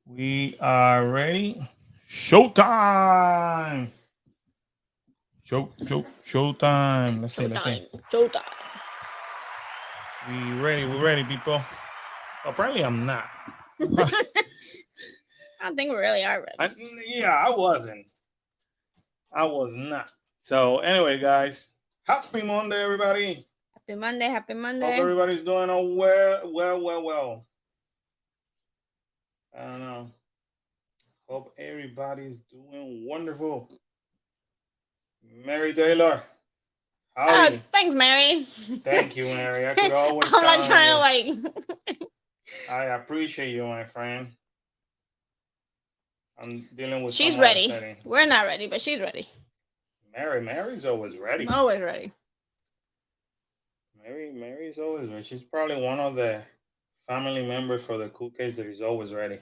We are ready. Showtime. Showtime. Let's see. Showtime. Showtime. We ready, people. Apparently, I'm not. I don't think we really are I, ready. yeah, I wasn't. I was not. So, anyway, guys, happy Monday, everybody. Happy Monday. Happy Hope Monday. everybody's doing well. I don't know. Hope everybody's doing wonderful. Mary Taylor, howdy. Thanks, Mary. Thank you, Mary. I could always I'm not count on trying to you. like. I appreciate you, my friend. I'm dealing with She's some other ready. setting. We're not ready, but she's ready. Mary's always I'm ready. always ready. Mary's always ready. She's probably one of the family members for the cool case that is always ready.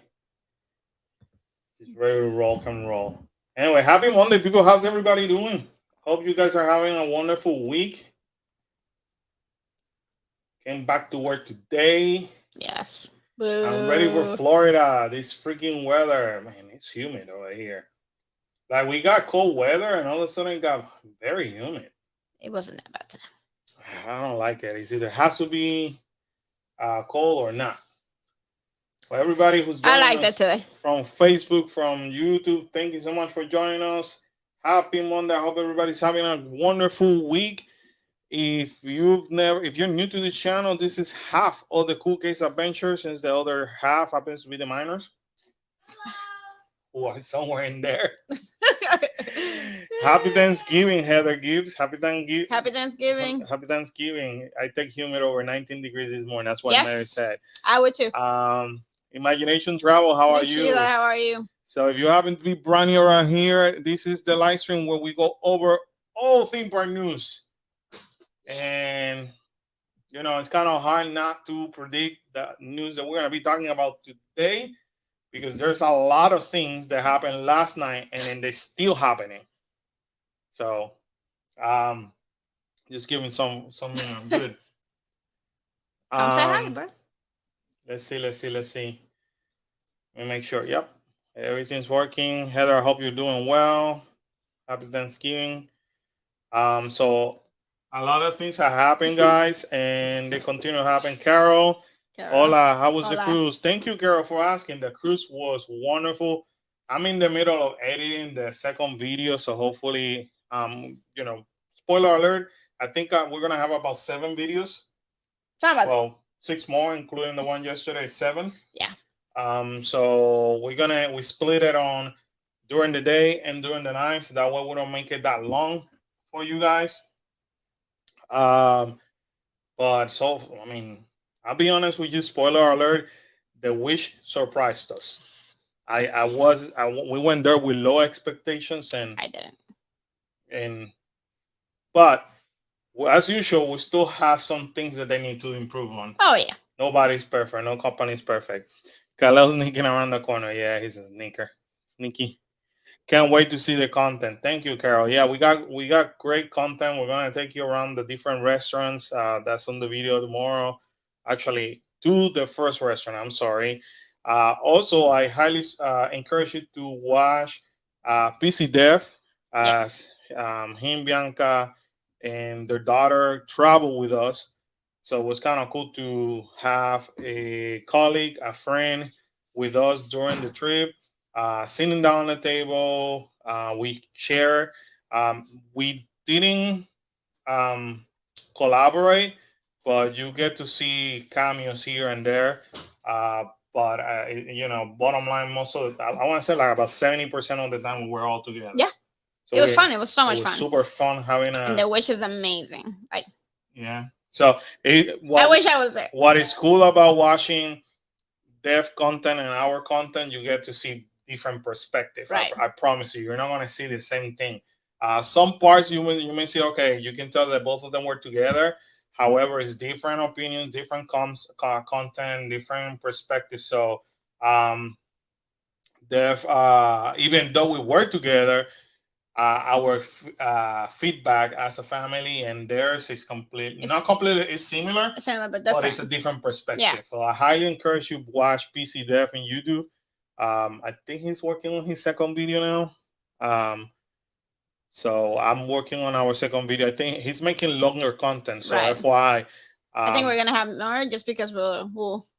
She's ready to rock and roll. Anyway, happy Monday, people. How's everybody doing? Hope you guys are having a wonderful week. Came back to work today. Yes. I'm ready for Boo. Florida. This freaking weather, man, it's humid over here. Like we got cold weather, and all of a sudden it got very humid. It wasn't that bad today. I don't like it. It's either has to be cold or not. For everybody who's I joining like that us today. from Facebook, from YouTube, thank you so much for joining us. Happy Monday. I hope everybody's having a wonderful week. If you're new to this channel, this is half of the Cool Case Adventure, since the other half happens to be the minors who are somewhere in there. Happy Thanksgiving, Heather Gibbs. Happy Thanksgiving. Happy Thanksgiving. I take humid over 19 degrees this morning. That's what Mary Yes. said. I would too. Imagination Travel, how are Miss you? Sheila, how are you? So if you happen to be brand new around here, this is the live stream where we go over all theme park news. And it's kind of hard not to predict the news that we're going to be talking about today, because there's a lot of things that happened last night and then they're still happening. So, just giving some good. Come say hi, bro. Let's see. Let me make sure. Yep, everything's working. Heather, I hope you're doing well. Happy Thanksgiving. So a lot of things have happened, guys, and they continue to happen. Carol, hola, how was the cruise? Thank you, Carol, for asking. The cruise was wonderful. I'm in the middle of editing the second video, so hopefully, spoiler alert. I think we're gonna have about 7 videos. Well, 6 more, including the one yesterday, 7. Yeah. So we split it on during the day and during the night, so that way we don't make it that long for you guys. But so I mean, I'll be honest with you. Spoiler alert: the Wish surprised us. We went there with low expectations, and I didn't. But as usual, we still have some things that they need to improve on. Oh yeah. Nobody's perfect. No company is perfect. Kalel's sneaking around the corner. Yeah, he's a sneaker. Sneaky. Can't wait to see the content. Thank you, Carol. Yeah, we got great content. We're gonna take you around the different restaurants. That's on the video tomorrow. Actually, to the first restaurant. I'm sorry. Also, I highly encourage you to watch PC Dev as him, Bianca, and their daughter travel with us. So it was kind of cool to have a colleague, a friend with us during the trip, sitting down at the table. We share. We didn't um, collaborate, but you get to see cameos here and there. But bottom line, most of I want to say like about 70% of the time we were all together. Yeah, so it was fun. It was so much fun. Super fun having and the Wish is amazing. Like, yeah. So I wish I was there. What is cool about watching dev content and our content, you get to see different perspective. Right. I promise you, you're not going to see the same thing. Some parts you may see, okay, you can tell that both of them were together. However, it's different opinions, different content, different perspectives. So, even though we work together, our feedback as a family and theirs is not completely, it's similar, but different. But it's a different perspective. Yeah. So I highly encourage you to watch PC Dev and YouTube. I think he's working on his second video now. Um, so I'm working on our second video. I think he's making longer content. So Right. FYI, I think we're gonna have more just because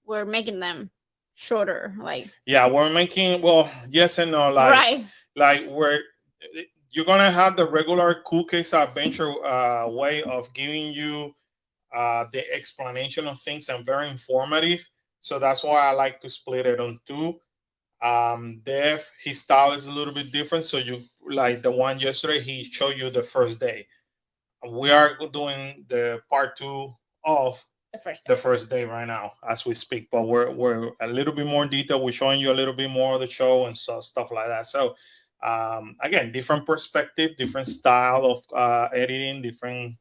we're making them shorter. Like yeah, we're making, well, yes and no. right. Like we're you're gonna have the regular cool case adventure way of giving you the explanation of things and very informative. So that's why I like to split it on two. Dev, his style is a little bit different. So you like the one yesterday, he showed you the first day. We are doing the part two of the first day right now as we speak, but we're a little bit more detail. We're showing you a little bit more of the show and so stuff like that. So again, different perspective, different style of editing, different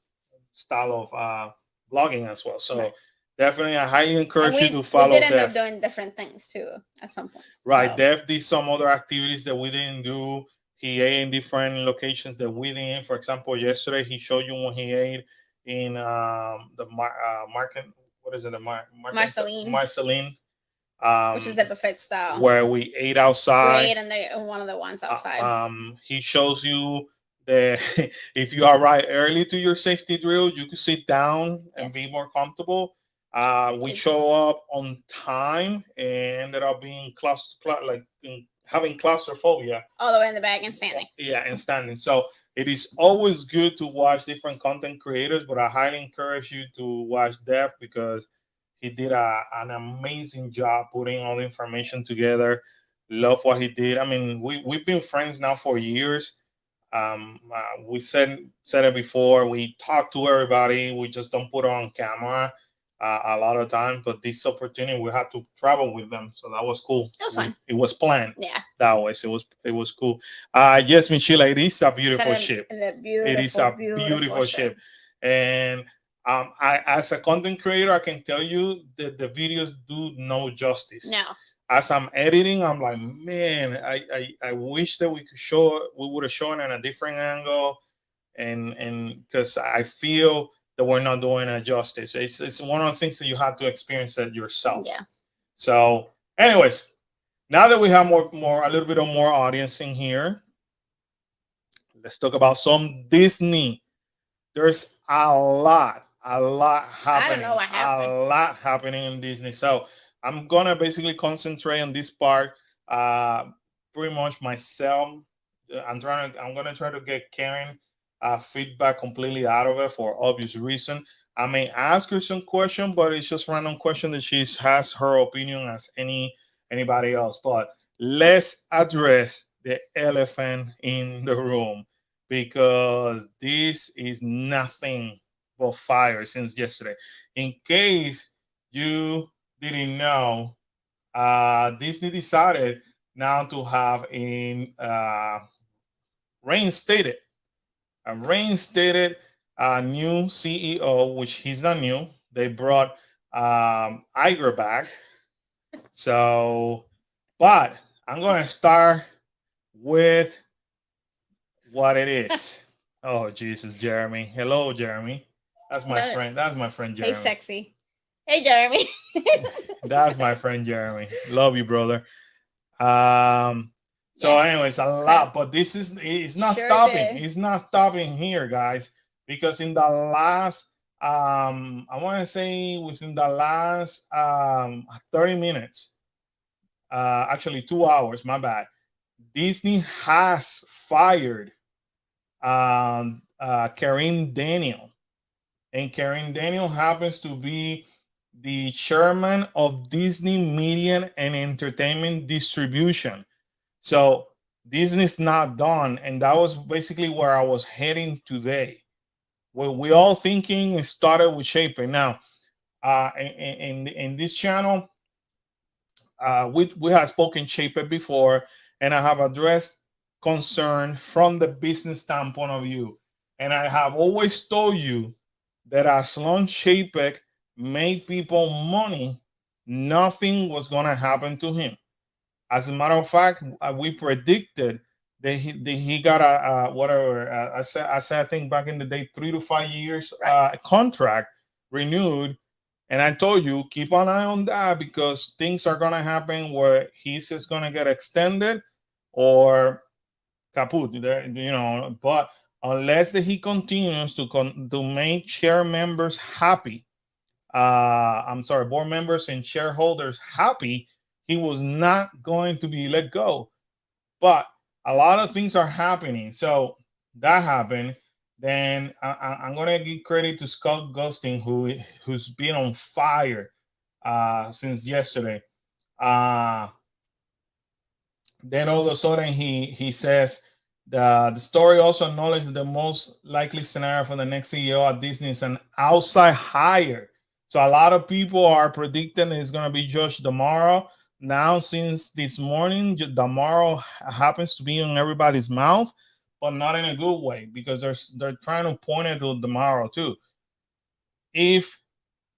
style of blogging as well. So right. definitely, I highly And encourage you to we follow did end up Dev. doing different things too at some point. Right, So Dev did some other activities that we didn't do. He ate in different locations that we didn't. For example, yesterday he showed you when he ate in market. What is it? The market Marceline, Marceline, which is the buffet style, where we ate we outside. ate in the one of the ones outside. He shows you that if you arrive early to your safety drill, you can sit down and Yes. be more comfortable. We show up on time and ended up being having claustrophobia all the way in the back and standing. Yeah, and standing. So it is always good to watch different content creators, but I highly encourage you to watch Dev because he did an amazing job putting all the information together. Love what he did. I mean, we've been friends now for years. We said it before. We talk to everybody. We just don't put it on camera a lot of times. But this opportunity, we had to travel with them, so that was cool. It was fun. It was planned. Yeah. That way, so it was cool. Yes, Michelle, it is a beautiful ship. It is a beautiful ship, and as a content creator, I can tell you that the videos do no justice. No. As I'm editing, I'm like, man, I wish that we would have shown it in a different angle, and because I feel that we're not doing it justice. It's one of the things that you have to experience it yourself. Yeah. So, anyways, now that we have more a little bit of more audience in here, let's talk about some Disney. There's a lot happening. I don't know what happened. A lot happening in Disney. So I'm gonna basically concentrate on this part. Pretty much myself. I'm gonna try to get Karen feedback completely out of it for obvious reason. I may ask her some question, but it's just random question that she has her opinion as anybody else. But let's address the elephant in the room because this is nothing but fire since yesterday. In case you didn't know, Disney decided now to have reinstated a new CEO, which he's not new. They brought Iger back. So, but I'm gonna start with what it is. Oh Jesus, Jeremy. Hello, Jeremy. That's my friend. That's my friend Jeremy. Hey, sexy. Hey, Jeremy. That's my friend Jeremy. Love you, brother. So, anyways, a lot, but it's not stopping. It's not stopping here, guys, because in the last I want to say within the last 30 minutes, actually 2 hours, my bad. Disney has fired Kareem Daniel. And Kareem Daniel happens to be the chairman of Disney Media and Entertainment Distribution. So Disney's not done. And that was basically where I was heading today. Well, we all thinking it started with Shaper. Now, in this channel, we have spoken Shaper before, and I have addressed concern from the business standpoint of view. And I have always told you that as long Chapek made people money, nothing was going to happen to him. As a matter of fact, we predicted that he got a whatever I said I think back in the day 3 to 5 years contract renewed, And I told you, keep an eye on that because things are gonna happen where he's just gonna get extended or kaput. But unless he continues to make share members happy, I'm sorry, board members and shareholders happy, he was not going to be let go. But a lot of things are happening. So that happened. Then I'm gonna give credit to Scott Gustin, who's been on fire since yesterday. Uh, then all of a sudden he says the story also acknowledged that the most likely scenario for the next CEO at Disney is an outside hire. So a lot of people are predicting it's going to be Josh tomorrow. Now, since this morning, tomorrow happens to be in everybody's mouth, but not in a good way because they're trying to point it to tomorrow too. If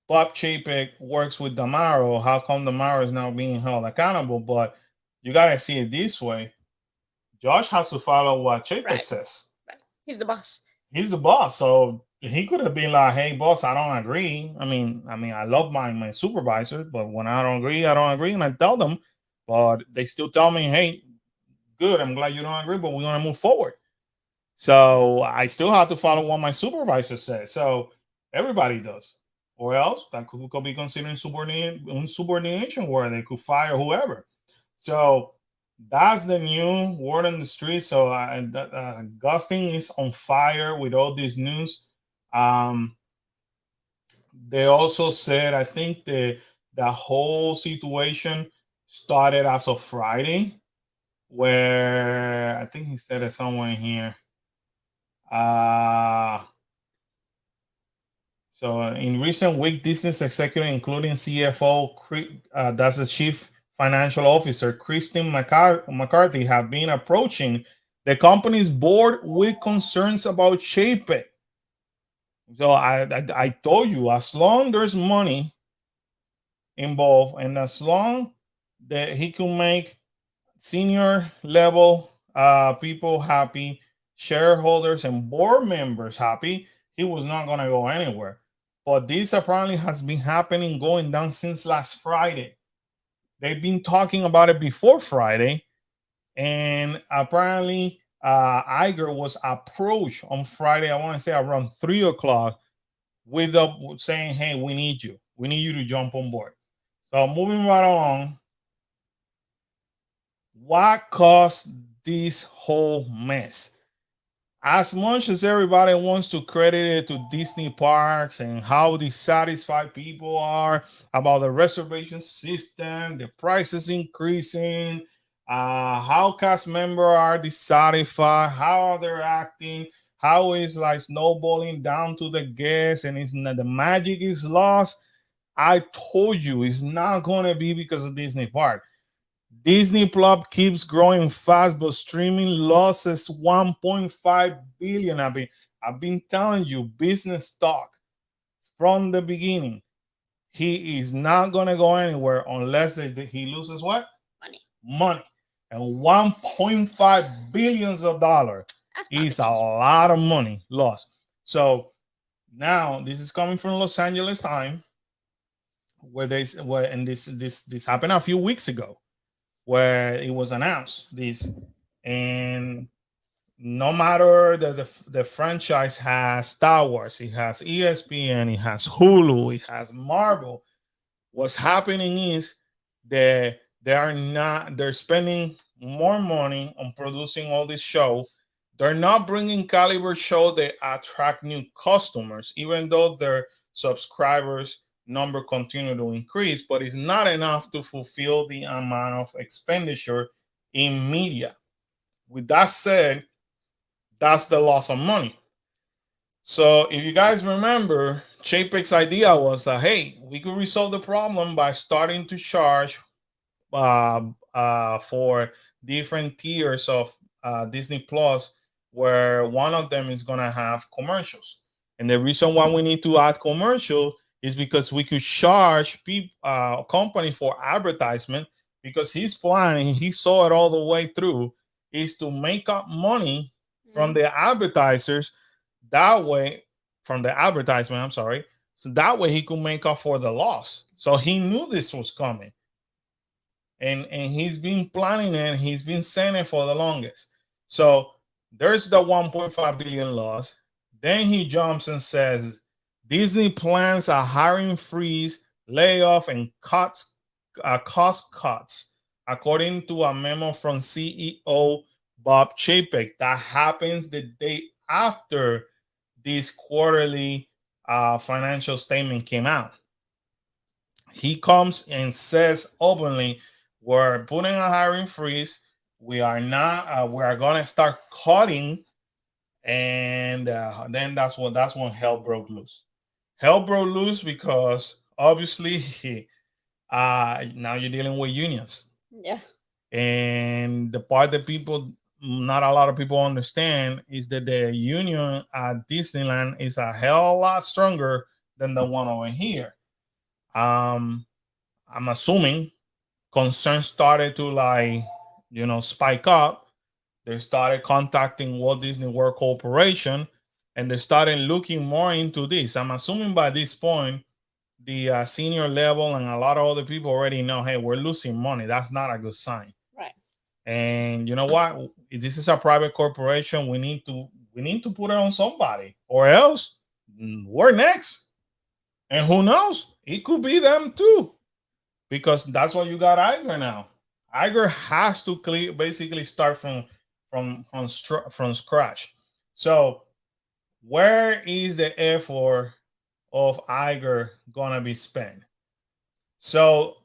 Bob Chapek works with Damaro, how come Damaro is now being held accountable? But you gotta see it this way. Josh has to follow what Chapek Right. says. Right. He's the boss. He's the boss, so he could have been like, "Hey, boss, I don't agree." I mean, I love my supervisors, but when I don't agree, I don't agree, and I tell them. But they still tell me, "Hey, good. I'm glad you don't agree, but we're gonna move forward." So I still have to follow what my supervisor says. So everybody does. Or else that could be considered insubordination where they could fire whoever. So that's the new word on the street. So Gustin is on fire with all this news. Um, they also said, I think the whole situation started as of Friday, where I think he said it somewhere in here. Uh, in recent week, Disney's executive, including CFO, that's the chief financial officer, Christine McCarthy, have been approaching the company's board with concerns about Chapek. So I told you, as long there's money involved, and as long that he can make senior level people happy, shareholders and board members happy, he was not going to go anywhere. But this apparently has been happening, going down since last Friday. They've been talking about it before Friday, and apparently Iger was approached on Friday. I want to say around 3 o'clock, with saying, "Hey, we need you. We need you to jump on board." So moving right along, what caused this whole mess? As much as everybody wants to credit it to Disney parks and how dissatisfied people are about the reservation system, the prices increasing, how cast members are dissatisfied, how they're acting, how it's like snowballing down to the guests, and it's not, the magic is lost. I told you it's not gonna be because of Disney park. Disney Plus keeps growing fast, but streaming losses 1.5 billion. I've been telling you business talk from the beginning. He is not gonna go anywhere unless he loses what? Money. Money. And 1.5 billions of dollars That's is pocket a change. lot of money lost. So now this is coming from Los Angeles Times, and this happened a few weeks ago, where it was announced this. And no matter that the franchise has Star Wars, it has ESPN, it has Hulu, it has Marvel, what's happening is that they're spending more money on producing all this show. They're not bringing caliber show that attract new customers, even though their subscribers number continue to increase, but it's not enough to fulfill the amount of expenditure in media. With that said, that's the loss of money. So if you guys remember, Chapek's idea was that, hey, we could resolve the problem by starting to charge for different tiers of Disney Plus, where one of them is going to have commercials. And the reason why we need to add commercial is because we could charge a company for advertisement, because his plan, and he saw it all the way through, is to make up money from Mm. the advertisers that way, from the advertisement, I'm sorry, So that way he could make up for the loss. So he knew this was coming. And he's been planning it, he's been saying it for the longest. So there's the 1.5 billion loss. Then he jumps and says Disney plans a hiring freeze, layoff, and cost cuts, according to a memo from CEO Bob Chapek. That happens the day after this quarterly financial statement came out. He comes and says openly, "We're putting a hiring freeze. We are not. We are going to start cutting." And then that's when hell broke loose. Hell broke loose because obviously now you're dealing with unions, Yeah. and the part that people, not a lot of people understand, is that the union at Disneyland is a hell lot stronger than the one over here. Um, I'm assuming concerns started to spike up. They started contacting Walt Disney World Corporation, and they started looking more into this. I'm assuming by this point the senior level and a lot of other people already know, hey, we're losing money. That's not a good sign. Right. And you know what, if this is a private corporation, we need to put it on somebody, or else we're next. And who knows, it could be them too, because that's what you got Iger now. Iger has to basically start from scratch. So where is the effort of Iger gonna be spent? So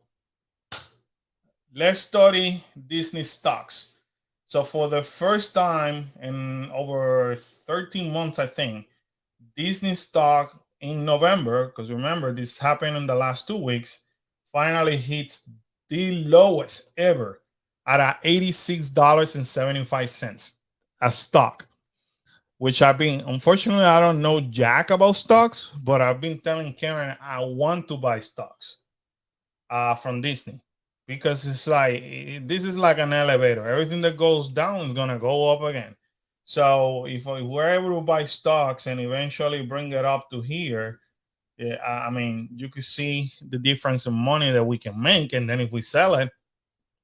let's study Disney stocks. So for the first time in over 13 months, I think Disney stock in November, because remember this happened in the last 2 weeks, finally hits the lowest ever at $86.75 a stock. Which I've been, unfortunately, I don't know jack about stocks, but I've been telling Karen I want to buy stocks from Disney, because it's like this is like an elevator. Everything that goes down is gonna go up again. So if we're able to buy stocks and eventually bring it up to here, yeah, I mean, you could see the difference in money that we can make, and then if we sell it,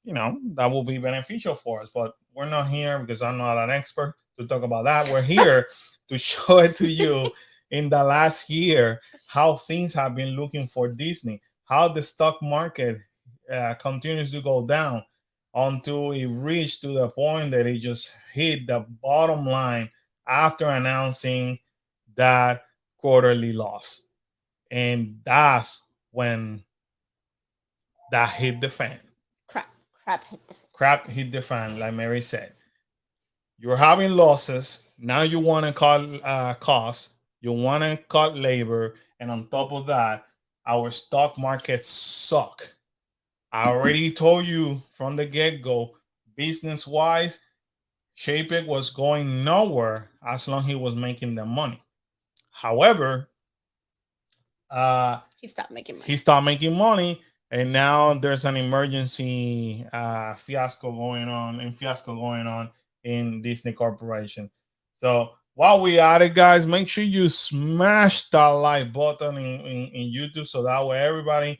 that will be beneficial for us. But we're not here because I'm not an expert to talk about that. We're here to show it to you in the last year how things have been looking for Disney, how the stock market continues to go down until it reached to the point that it just hit the bottom line after announcing that quarterly loss. And that's when that hit the fan. Crap. Crap hit the fan. Crap hit the fan, like Mary said. You're having losses. Now you want to cut costs. You want to cut labor. And on top of that, our stock markets suck. I already told you from the get go, business wise, Chapek was going nowhere as long as he was making the money. However, He stopped making money. he stopped making money, and now there's an emergency fiasco going on in Disney Corporation. So while we at it, guys, make sure you smash that like button in YouTube, so that way everybody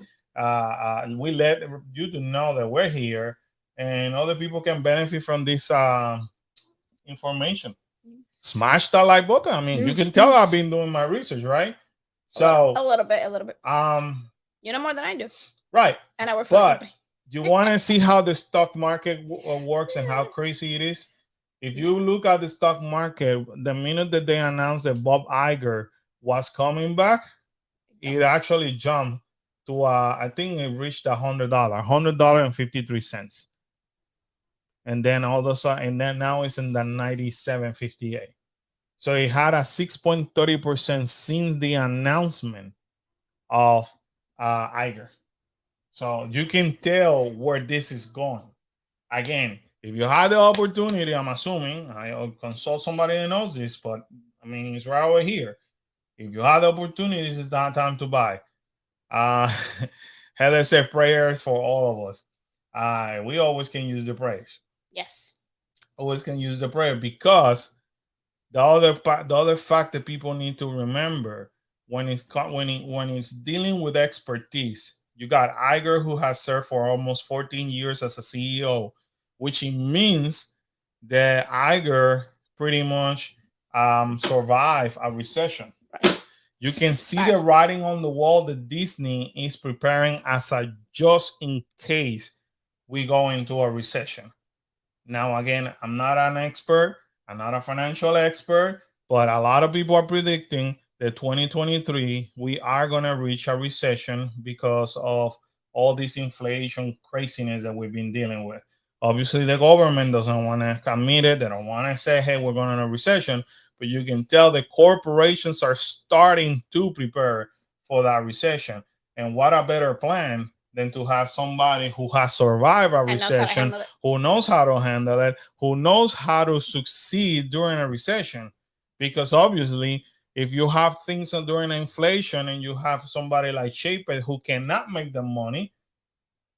we let you to know that we're here and other people can benefit from this information. Smash that like button. I mean, you can tell I've been doing my research, right? So a little bit. You know more than I do. Right. And I work for but you want to see how the stock market works and how crazy it is. If you look at the stock market, the minute that they announced that Bob Iger was coming back, it actually jumped to I think it reached $100.53, and then all of a sudden, and then now it's in the 97.58. So it had a 6.30% since the announcement of Iger. So you can tell where this is going. Again, if you had the opportunity, I'm assuming I'll consult somebody that knows this, but I mean it's right over here. If you had the opportunity, this is not time to buy. Uh Heather said prayers for all of us. We always can use the prayers. Yes. Always can use the prayer, because the other fact that people need to remember, when it's dealing with expertise. You got Iger, who has served for almost 14 years as a CEO, which it means that Iger pretty much survived a recession. You can see the writing on the wall that Disney is preparing as a just in case we go into a recession. Now, again, I'm not an expert, I'm not a financial expert, but a lot of people are predicting that 2023 we are going to reach a recession because of all this inflation craziness that we've been dealing with. Obviously, the government doesn't want to commit it. They don't want to say, hey, we're going in a recession. But you can tell the corporations are starting to prepare for that recession. And what a better plan than to have somebody who has survived a recession, who knows how to handle it, who knows how to succeed during a recession. Because obviously, if you have things during inflation and you have somebody like Shaper who cannot make the money,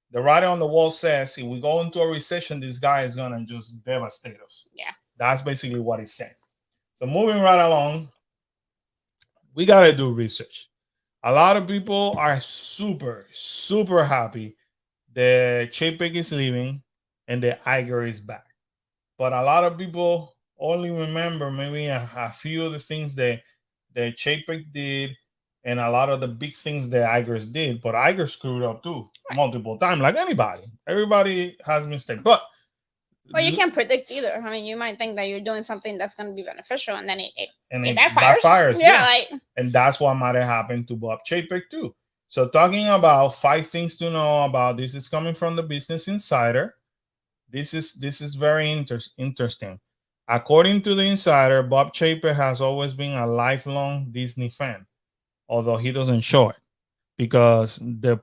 the writing on the wall says if we go into a recession, this guy is gonna just devastate us. Yeah. That's basically what he's saying. So moving right along, we gotta do research. A lot of people are super, super happy that Chapek is leaving and the Iger is back. But a lot of people only remember maybe a few of the things that Chapek did and a lot of the big things that Iger's did. But Iger screwed up too multiple times, like anybody. Everybody has mistakes. But well, you can't predict either. I mean, you might think that you're doing something that's going to be beneficial, and then it backfires. Yeah, like, and that's what might have happened to Bob Chapek too. So talking about 5 things to know about this is coming from the Business Insider. This is very interesting. According to the Insider, Bob Chapek has always been a lifelong Disney fan, although he doesn't show it because the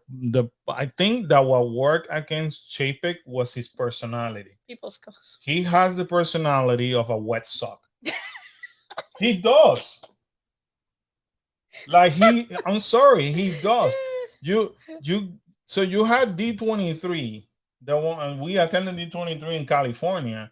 I think that what worked against Chapek was his personality. People skills. He has the personality of a wet sock. He does. Like I'm sorry, he does. You so you had D23, the one, and we attended D23 in California,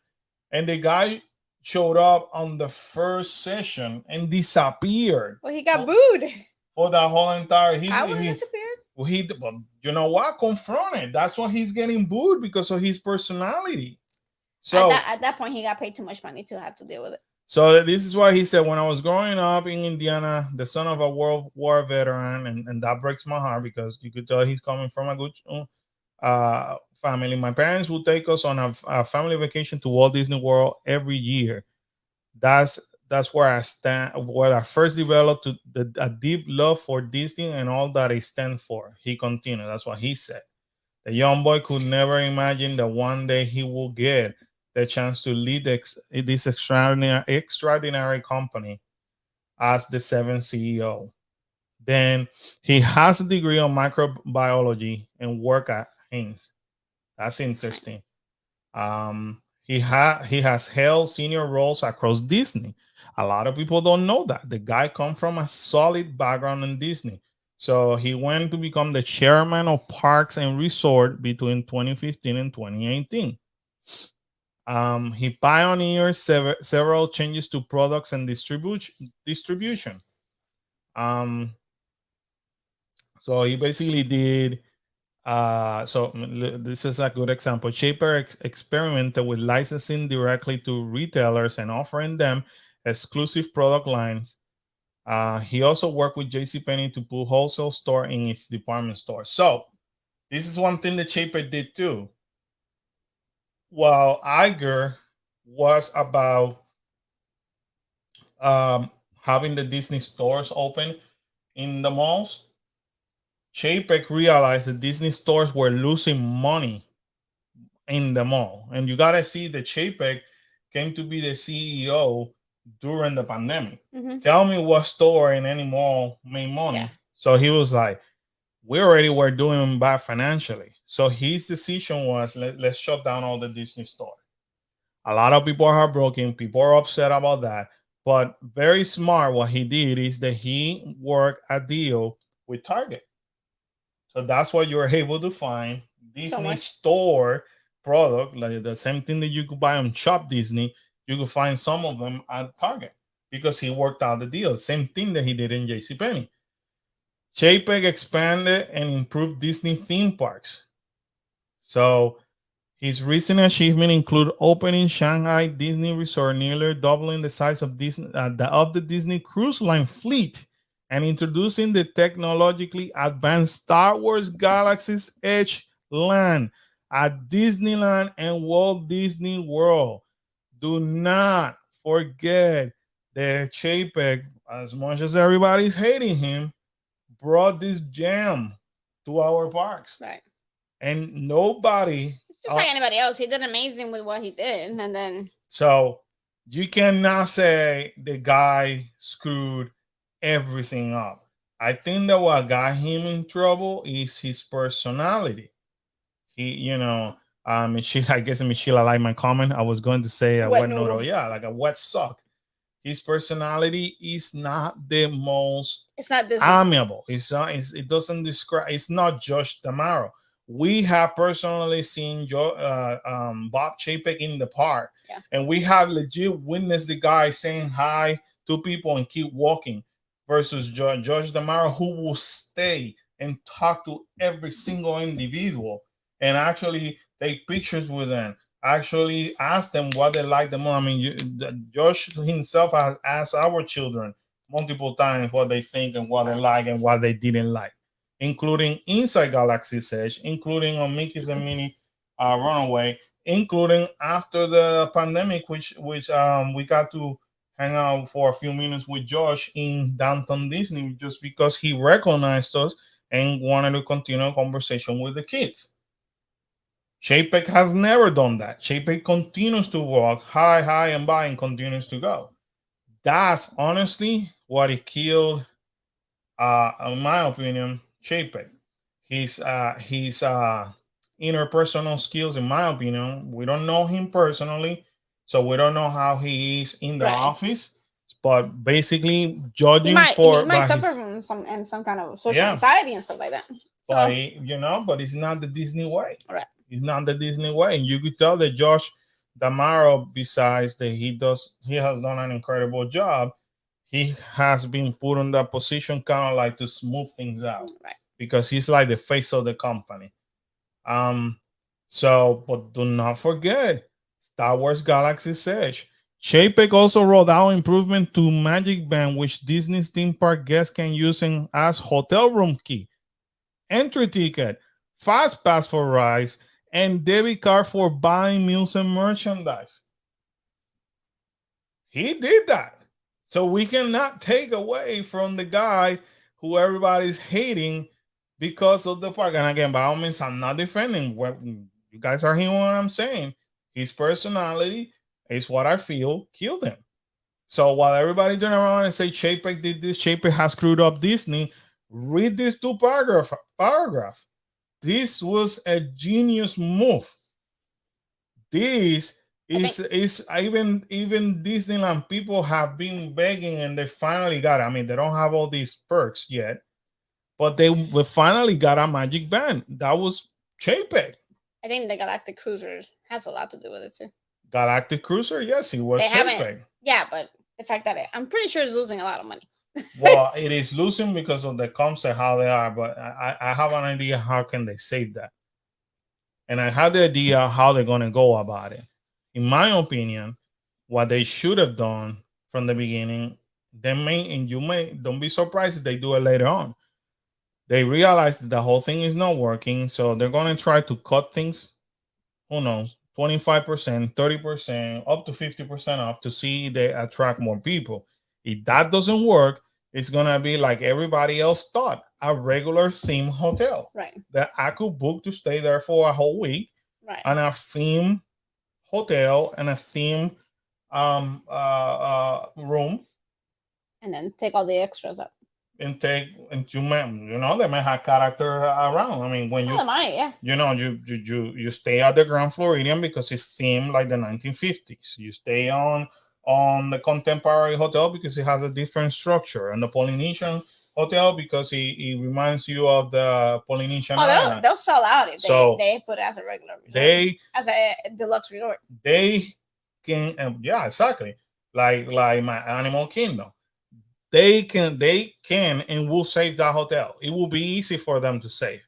and the guy showed up on the first session and disappeared. Well, he got booed for the whole entire. I would have disappeared. But you know what? Confront it. That's why he's getting booed, because of his personality. So at that point, he got paid too much money to have to deal with it. So this is why he said, when I was growing up in Indiana, the son of a World War veteran, and that breaks my heart because you could tell he's coming from a good family. My parents would take us on a family vacation to Walt Disney World every year. That's where I stand, where I first developed a deep love for Disney and all that it stands for. He continued. That's what he said. The young boy could never imagine that one day he will get the chance to lead this extraordinary company as the seventh CEO. Then he has a degree on microbiology and work at Haynes. That's interesting. He has held senior roles across Disney. A lot of people don't know that the guy comes from a solid background in Disney. So he went to become the chairman of Parks and Resort between 2015 and 2018. He pioneered several changes to products and distribution. So he basically did. So this is a good example. Shaper experimented with licensing directly to retailers and offering them exclusive product lines. He also worked with JCPenney to put wholesale store in its department store. So this is one thing that Shaper did too. While Iger was about having the Disney stores open in the malls, Chapek realized that Disney stores were losing money in the mall. And you got to see that Chapek came to be the CEO during the pandemic. Mm-hmm. Tell me what store in any mall made money. Yeah. So he was like, we already were doing bad financially. So his decision was, let's shut down all the Disney stores. A lot of people are heartbroken. People are upset about that. But very smart, what he did is that he worked a deal with Target. So that's why you're able to find Disney store product, like the same thing that you could buy on Shop Disney. You could find some of them at Target because he worked out the deal. Same thing that he did in JCPenney. JPEG expanded and improved Disney theme parks. So his recent achievement include opening Shanghai Disney Resort, nearly doubling the size of the Disney Cruise Line fleet, and introducing the technologically advanced Star Wars Galaxy's Edge Land at Disneyland and Walt Disney World. Do not forget that Chapek, as much as everybody's hating him, brought this gem to our parks, Right. and nobody. It's just like anybody else. He did amazing with what he did, and then So you cannot say the guy screwed everything up. I think that what got him in trouble is his personality. He, Michelle, I guess Michelle, I like my comment. I was going to say a wet wet noodle. noodle. Yeah, like a wet sock. His personality is not the most It's not Disney. amiable. It doesn't describe. It's not Josh Damaro. We have personally seen Bob Chapek in the park, Yeah. and we have legit witnessed the guy saying hi to people and keep walking, versus Josh Damaro, who will stay and talk to every single individual and actually take pictures with them. Actually, ask them what they like the most. I mean, Josh himself has asked our children multiple times what they think and what they like and what they didn't like, including inside Galaxy's Edge, including on Mickey's and Minnie Runaway, including after the pandemic, which we got to hang out for a few minutes with Josh in downtown Disney just because he recognized us and wanted to continue a conversation with the kids. Chapek has never done that. Chapek continues to walk high, high, and by and continues to go. That's honestly what he killed, in my opinion, Chapek. His interpersonal skills, in my opinion, we don't know him personally, so we don't know how he is in the Right. office. But basically, He judging might suffer his, from some kind of social yeah, anxiety and stuff like that. but So but it's not the Disney way. right. It's not the Disney way. And you could tell that Josh Damaro, besides that he has done an incredible job. He has been put in that position kind of like to smooth things out, Right. because he's like the face of the company. Um, but do not forget Star Wars Galaxy's Edge. Chapek also rolled out improvement to Magic Band, which Disney's theme park guests can use as hotel room key, entry ticket, fast pass for rides, and debit card for buying meals and merchandise. He did that. So we cannot take away from the guy who everybody's hating because of the park. And again, by all means, I'm not defending what you guys are hearing what I'm saying. His personality is what I feel killed him. So while everybody turn around and say Chapek did this, Chapek has screwed up Disney, read these two paragraph. This was a genius move. This is even Disneyland people have been begging and they finally got it. I mean, they don't have all these perks yet, but they finally got a magic band. That was Chapek. I think the Galactic Cruisers has a lot to do with it too. Galactic Cruiser, yes, he was They Chapek. haven't. Yeah, but the fact that I'm pretty sure it's losing a lot of money. Well, it is losing because of the concept how they are, but I have an idea how can they save that, and I have the idea how they're gonna go about it. In my opinion, what they should have done from the beginning, you may don't be surprised if they do it later on. They realize that the whole thing is not working, so they're gonna try to cut things. Who knows, 25%, 30%, up to 50% off to see they attract more people. If that doesn't work, it's gonna be like everybody else thought, a regular theme hotel. Right. That I could book to stay there for a whole week. Right. And a theme hotel and a theme room, and then take all the extras up. and they may have character around. I mean, when they might, yeah. You stay at the Grand Floridian because it's themed like the 1950s. You stay on the Contemporary Hotel because it has a different structure, and the Polynesian Hotel because it reminds you of the Polynesian island. They'll sell out if they put it as a regular resort. As a deluxe resort. They can, yeah, exactly. Like my Animal Kingdom. they can and will save that hotel. It will be easy for them to save.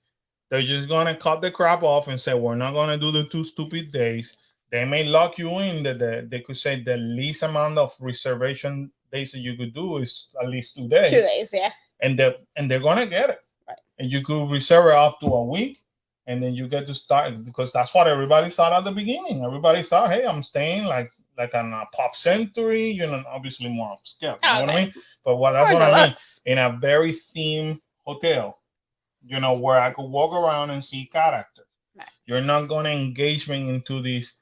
They're just gonna cut the crap off and say we're not gonna do the 2 stupid days. They may lock you in that they could say the least amount of reservation days that you could do is at least 2 days, 2 days, yeah. And they're gonna get it. Right. And you could reserve it up to a week, and then you get to start because that's what everybody thought at the beginning. Everybody thought, hey, I'm staying like on a pop century, obviously more upscale. You know what I Okay. mean? But that's Or what I mean. deluxe. In a very themed hotel, where I could walk around and see characters. Right. You're not gonna engage me into these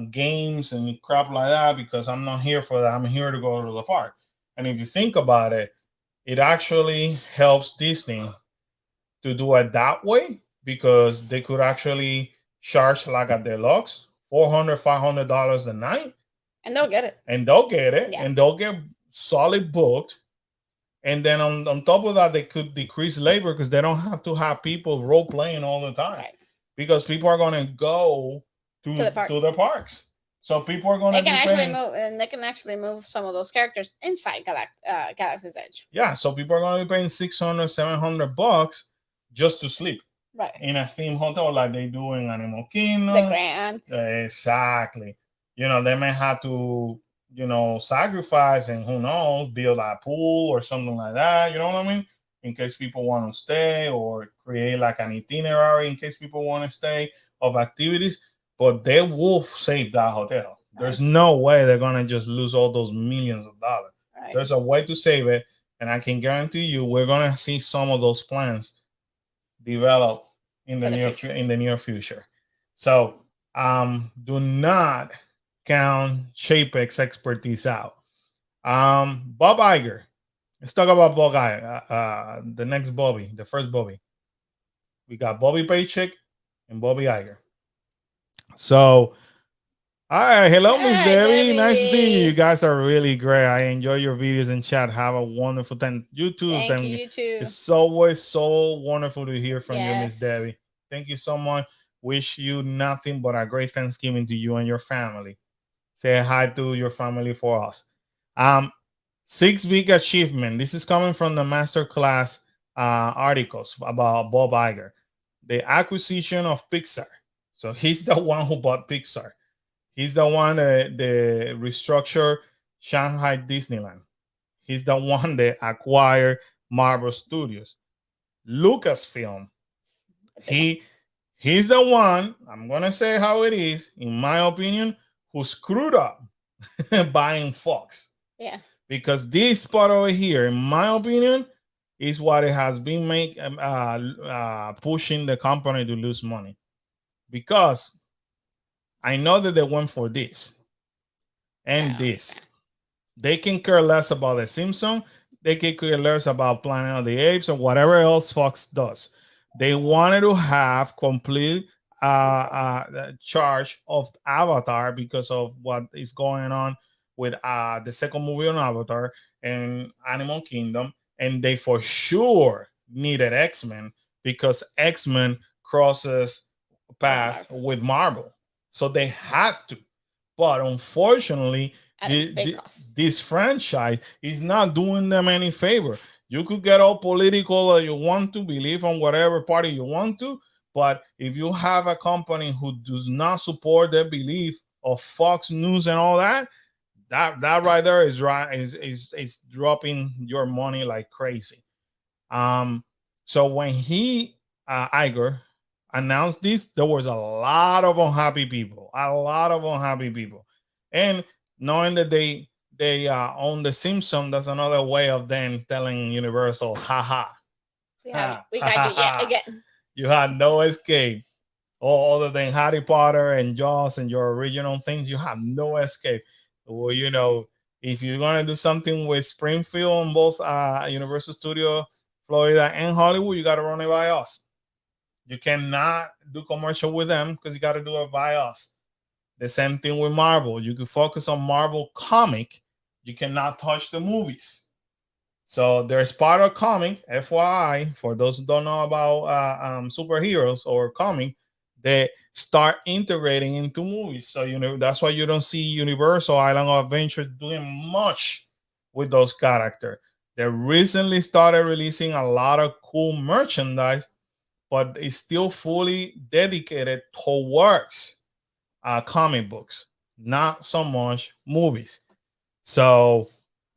games and crap like that because I'm not here for that. I'm here to go to the park. And if you think about it, it actually helps Disney to do it that way because they could actually charge like a deluxe $400 $500 a night, And they'll get it. and they'll get it, Yeah. and they'll get solid booked. And then on top of that, they could decrease labor because they don't have to have people role playing all the time, Right. because people are going to go to the park. the parks. So people are going They to can be actually paying. move, and they can actually move some of those characters inside Galaxy's Edge. Yeah, so people are going to be paying $600 $700 just to sleep Right. in a theme hotel like they do in Animal Kingdom. The Grand. Exactly. They may have to, sacrifice and who knows, build a pool or something like that. You know what I mean? In case people want to stay, or create like an itinerary in case people want to stay of activities. But they will save that hotel. There's no way they're going to just lose all those millions of dollars. Right. There's a way to save it. And I can guarantee you, we're going to see some of those plans develop in the near future. So do not count Chapek's expertise out. Bob Iger. Let's talk about Bob Iger. The next Bobby, the first Bobby. We got Bobby Paycheck and Bobby Iger. So, hi, hello, Miss Debbie. Nice to see you. You guys are really great. I enjoy your videos and chat. Have a wonderful time. You too. Thank you, you too. It's always so wonderful to hear from you, Miss Yes. Debbie. Thank you so much. Wish you nothing but a great Thanksgiving to you and your family. Say hi to your family for us. 6 week achievement. This is coming from the masterclass articles about Bob Iger. The acquisition of Pixar. So he's the one who bought Pixar. He's the one that restructured Shanghai Disneyland. He's the one that acquired Marvel Studios. Lucasfilm. He's the one, I'm going to say how it is, in my opinion, who screwed up buying Fox. Yeah. Because this part over here, in my opinion, is what it has been pushing the company to lose money. Because I know that they went for this and this. They can care less about The Simpsons. They can care less about Planet of the Apes or whatever else Fox does. They wanted to have complete charge of Avatar because of what is going on with the second movie on Avatar and Animal Kingdom. And they for sure needed X-Men because X-Men crosses path with Marvel. So they had to. But unfortunately, this franchise is not doing them any favor. You could get all political that you want to, believe on whatever party you want to, but if you have a company who does not support the belief of Fox News and all that, that right there is dropping your money like crazy. So when Iger announced this, there was a lot of unhappy people, and knowing that they own the Simpsons, that's another way of them telling Universal, haha, we got you yet again. You had no escape. All other than Harry Potter and Jaws and your original things, you have no escape. Well, if you're gonna do something with Springfield on both Universal Studio Florida and Hollywood, you got to run it by us. You cannot do commercial with them because you got to do it by us. The same thing with Marvel. You can focus on Marvel comic. You cannot touch the movies. So there's Spider comic, FYI, for those who don't know about superheroes or comic, they start integrating into movies. So that's why you don't see Universal Island of Adventure doing much with those characters. They recently started releasing a lot of cool merchandise, but it's still fully dedicated towards comic books, not so much movies. So,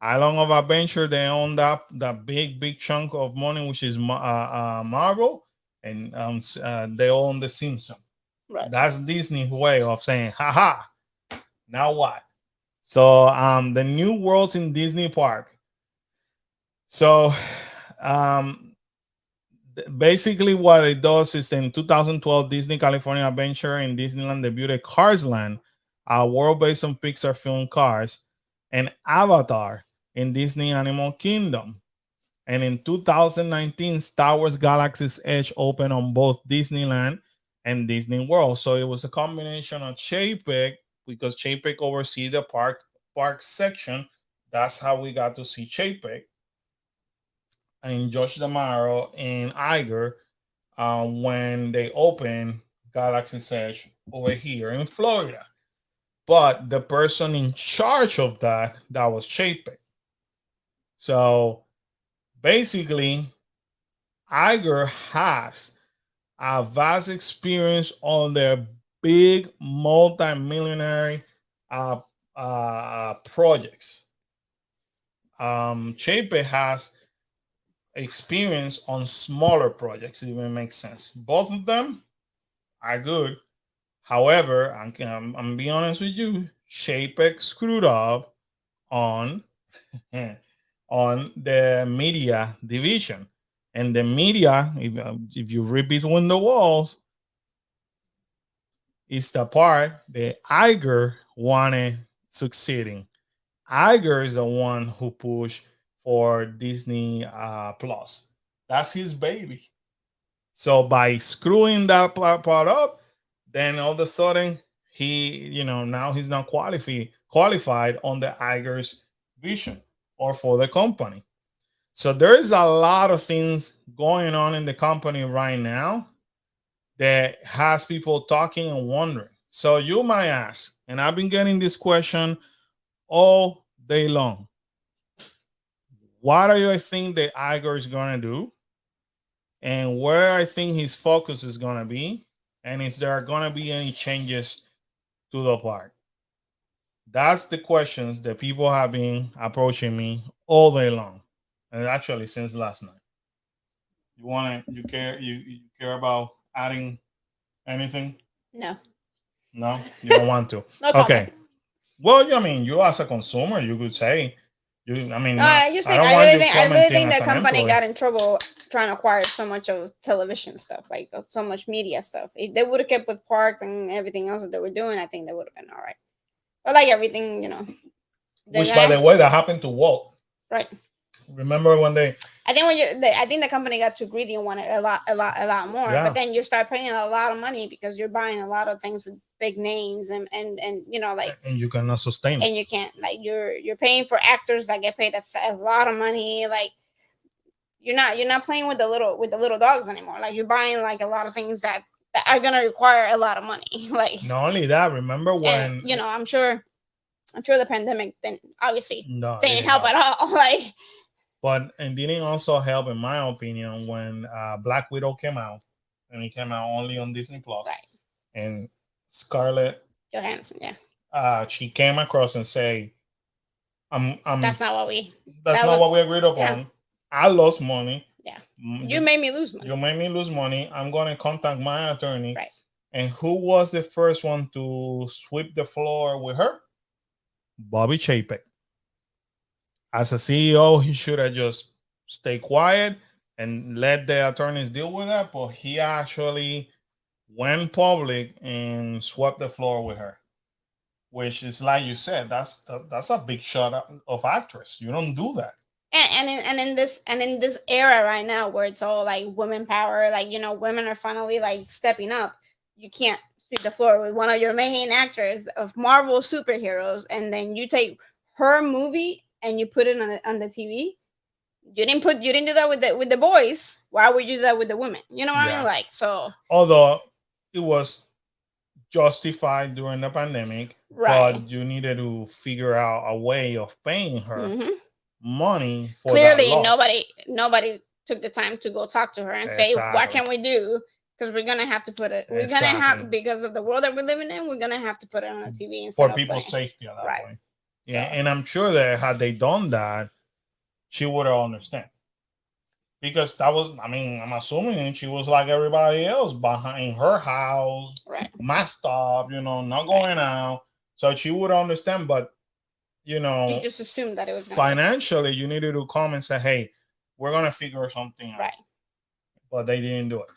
Island of Adventure, they own that big chunk of money, which is Marvel, and they own the Simpsons. Right. That's Disney's way of saying, haha, now what? So the new worlds in Disney Park. So um, basically what it does is in 2012, Disney California Adventure in Disneyland debuted Cars Land, a world based on Pixar film Cars, and Avatar in Disney Animal Kingdom. And in 2019, Star Wars Galaxy's Edge opened on both Disneyland and Disney World. So it was a combination of Chapek, because Chapek oversees the park section. That's how we got to see Chapek and Josh Damaro and Iger when they opened Galaxy's Edge over here in Florida. But the person in charge of that was Chapek. So basically, Iger has a vast experience on their big multi-millionaire uh, projects. Chepe has experience on smaller projects, if it makes sense. Both of them are good. However, I'm being honest with you, Chapek screwed up on on the media division. And the media, if you read between the walls, is the part that Iger wanted succeeding. Iger is the one who pushed for Disney Plus. That's his baby. So by screwing that part up, then all of a sudden now he's not qualified on the Iger's vision or for the company. So there is a lot of things going on in the company right now that has people talking and wondering. So you might ask, and I've been getting this question all day long. What do I think that Igor is going to do? And where I think his focus is going to be? And is there going to be any changes to the park? That's the questions that people have been approaching me all day long. And actually since last night. You care about adding anything? No. No, you don't want to. No Okay. comment. Well, I mean, you as a consumer, you could say, I mean, No, not. I just I think don't I want really you think I really commenting think as the an company employee. got in trouble trying to acquire so much of television stuff, like so much media stuff. If they would have kept with parks and everything else that they were doing, I think they would have been all right. But like everything, they're Which, by gonna the way, that happened to Walt. right. Remember when they? I think I think the company got too greedy and wanted a lot more. But Yeah, then you start paying a lot of money because you're buying a lot of things with big names and like, and you cannot sustain it. and you can't, like, you're paying for actors that get paid a lot of money. Like, you're not playing with the little dogs anymore. Like, you're buying like a lot of things that are gonna require a lot of money. Like, Not only that, remember and when? I'm sure the pandemic then obviously No, it didn't didn't help help. at all. Like, But it didn't also help, in my opinion, when Black Widow came out, and it came out only on Disney Plus, right, and Scarlett, Johansson, yeah, she came across and say, I'm that's not what we that's that not was what we agreed yeah, upon. I lost money. yeah. You You made me lose you money. made me lose money. I'm gonna contact my attorney. Right. And who was the first one to sweep the floor with her? Bobby Chapek. As a CEO, he should have just stayed quiet and let the attorneys deal with that. But he actually went public and swept the floor with her, which is like you said, that's a big shot of actress. You don't do that. And in this era right now where it's all like women power, like, women are finally like stepping up. You can't sweep the floor with one of your main actors of Marvel superheroes, and then you take her movie and you put it on the TV. You didn't do that with the boys. Why would you do that with the women? You know what I mean? Yeah. Like, so Although it was justified during the pandemic, right. but you needed to figure out a way of paying her Hmm. money for that Clearly, loss. nobody took the time to go talk to her and say, what Exactly. can we do? Because we're gonna have to put it. We're gonna Exactly. have, because of the world that we're living in. We're gonna have to put it on the TV For instead of people's putting safety at that right. point. Yeah, So and I'm sure that had they done that, she would have understand. Because that was, I mean, I'm assuming she was like everybody else behind her house, right, masked up, not right. going out. So she would understand, but You just assumed that it was gonna be financially, you needed to come and say, "Hey, we're gonna figure something out," right. but they didn't do it.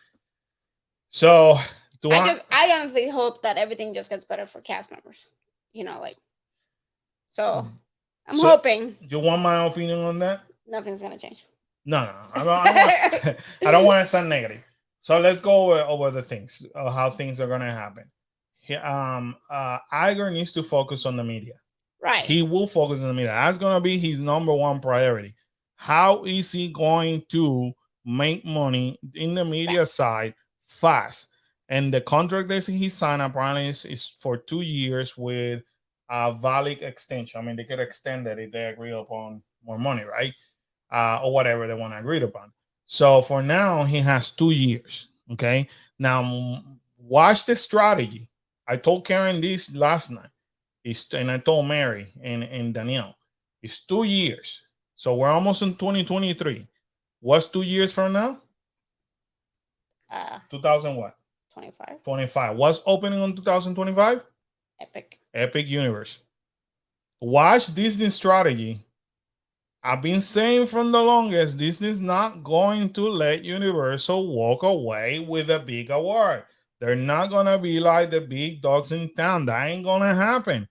So, do I? I honestly hope that everything just gets better for cast members. Like so. I'm So, hoping you want my opinion on that? nothing's gonna change. No, no, I don't want. I don't want to sound negative. So let's go over the things, how things are gonna happen. Iger needs to focus on the media. Right. He will focus on the media. That's gonna be his number one priority. How is he going to make money in the media Fast. side fast? And the contract that he signed apparently is for 2 years with a valid extension. I mean, they could extend it if they agree upon more money, right? Or whatever they want to agree upon. So for now, he has 2 years. Okay. Now, watch the strategy. I told Karen this last night. And I told Mary and Danielle, it's 2 years. So we're almost in 2023. What's 2 years from now? 2000 what? 25. 25. What's opening on 2025? Epic. Epic Universe. Watch Disney strategy. I've been saying from the longest, Disney's not going to let Universal walk away with a big award. They're not going to be like the big dogs in town. That ain't going to happen.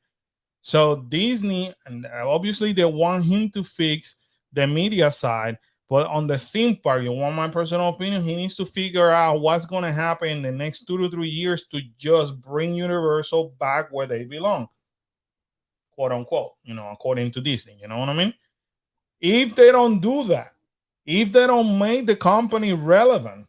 So Disney, and obviously they want him to fix the media side, but on the theme park, you want my personal opinion, he needs to figure out what's going to happen in the next 2 to 3 years to just bring Universal back where they belong, quote unquote, according to Disney. You know what I mean? If they don't do that, if they don't make the company relevant,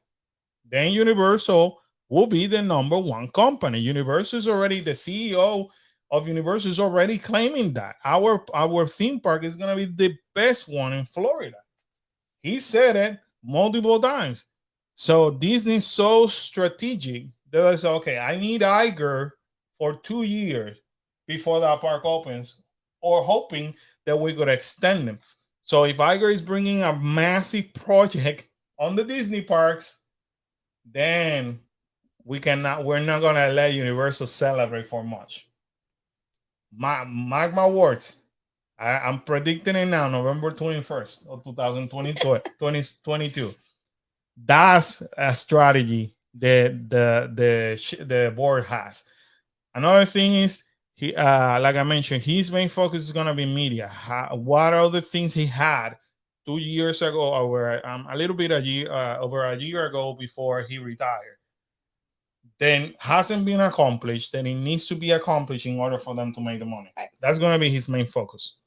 then Universal will be the number one company. Universal is already the CEO of Universal is already claiming that our theme park is going to be the best one in Florida. He said it multiple times. So Disney's so strategic that they say, okay, I need Iger for 2 years before that park opens, or hoping that we could extend them. So if Iger is bringing a massive project on the Disney parks, then we're not gonna let Universal celebrate for much. Mark my words. I'm predicting it now, November 21st of 2022. That's a strategy that the board has. Another thing is he like I mentioned, his main focus is gonna be media. What other things he had 2 years ago, or a little bit over a year ago before he retired, then hasn't been accomplished, then it needs to be accomplished in order for them to make the money. Right. That's going to be his main focus.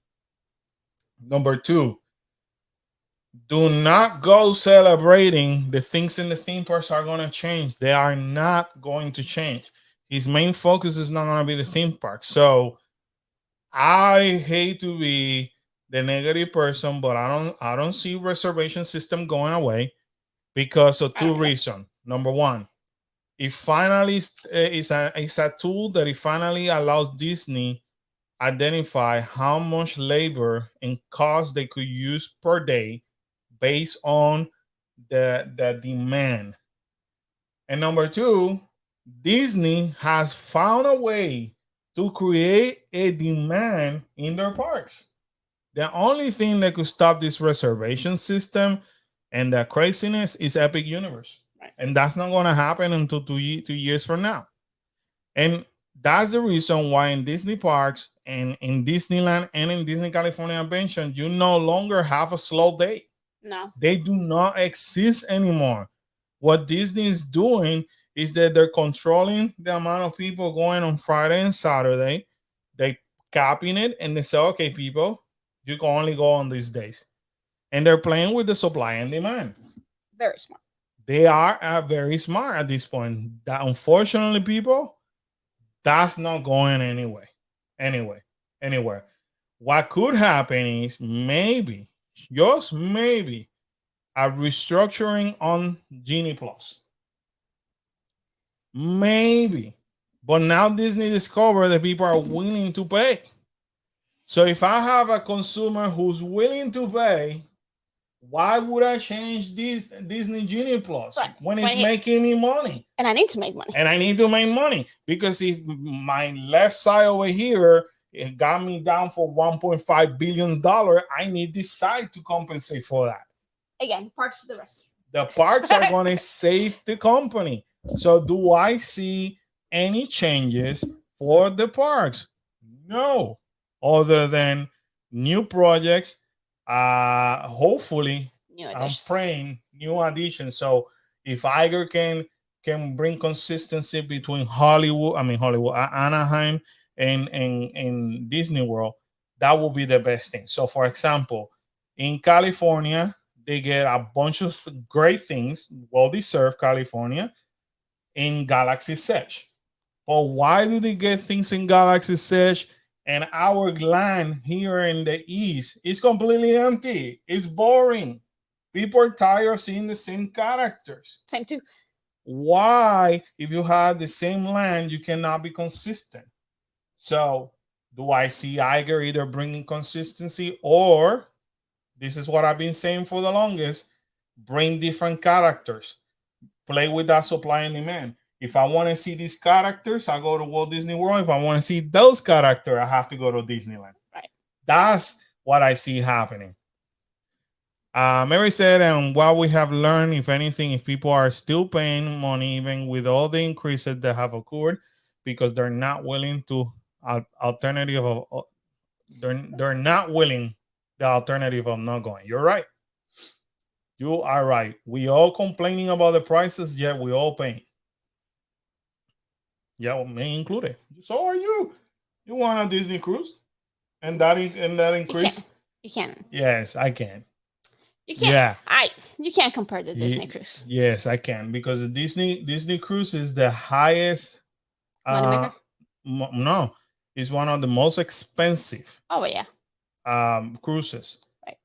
Number two, do not go celebrating the things in the theme parks are going to change. They are not going to change. His main focus is not going to be the theme park. So I hate to be the negative person, but I don't see reservation system going away because of two reasons. Number one, it finally is a tool that it finally allows Disney identify how much labor and cost they could use per day based on the demand. And number two, Disney has found a way to create a demand in their parks. The only thing that could stop this reservation system and the craziness is Epic Universe. Right. And that's not going to happen until 2 years from now. And that's the reason why in Disney parks and in Disneyland and in Disney California Adventure, you no longer have a slow day. No. They do not exist anymore. What Disney is doing is that they're controlling the amount of people going on Friday and Saturday. They copying it and they say, okay, people, you can only go on these days. And they're playing with the supply and demand. Very smart. They are very smart at this point. That unfortunately, people, that's not going anywhere. What could happen is maybe, just maybe, a restructuring on Genie Plus. Maybe. But now Disney discovered that people are willing to pay. So if I have a consumer who's willing to pay, why would I change this Disney Genie Plus Right. when it's making me money? And I need to make money. And I need to make money because if my left side over here it got me down for $1.5 billion, I need this side to compensate for that. Again, parts to the rescue. The parts are going to save the company. So do I see any changes for the parks? No, other than new projects. Hopefully, I'm praying new additions. So if Iger can bring consistency between Anaheim and Disney World, that will be the best thing. So for example, in California, they get a bunch of great things, well deserved California, in Galaxy's Edge. But why do they get things in Galaxy's Edge and our land here in the East is completely empty? It's boring. People are tired of seeing the same characters. Same too. Why, if you have the same land, you cannot be consistent? So do I see Iger either bringing consistency, or this is what I've been saying for the longest, bring different characters, play with that supply and demand. If I want to see these characters, I go to Walt Disney World. If I want to see those characters, I have to go to Disneyland. Right. That's what I see happening. Mary said, and what we have learned, if anything, if people are still paying money, even with all the increases that have occurred, because they're not willing to alternative of they're not willing the alternative of not going. You're right. You are right. We all complaining about the prices, yet we all paying. Yeah, well, me included. So are you. You want a Disney cruise? And that increase? You can't. Yes, I can. You can't. Yeah. You can't compare the Disney cruise. Yes, I can, because the Disney cruise is the highest. No, it's one of the most expensive. Oh yeah. Cruises. Right.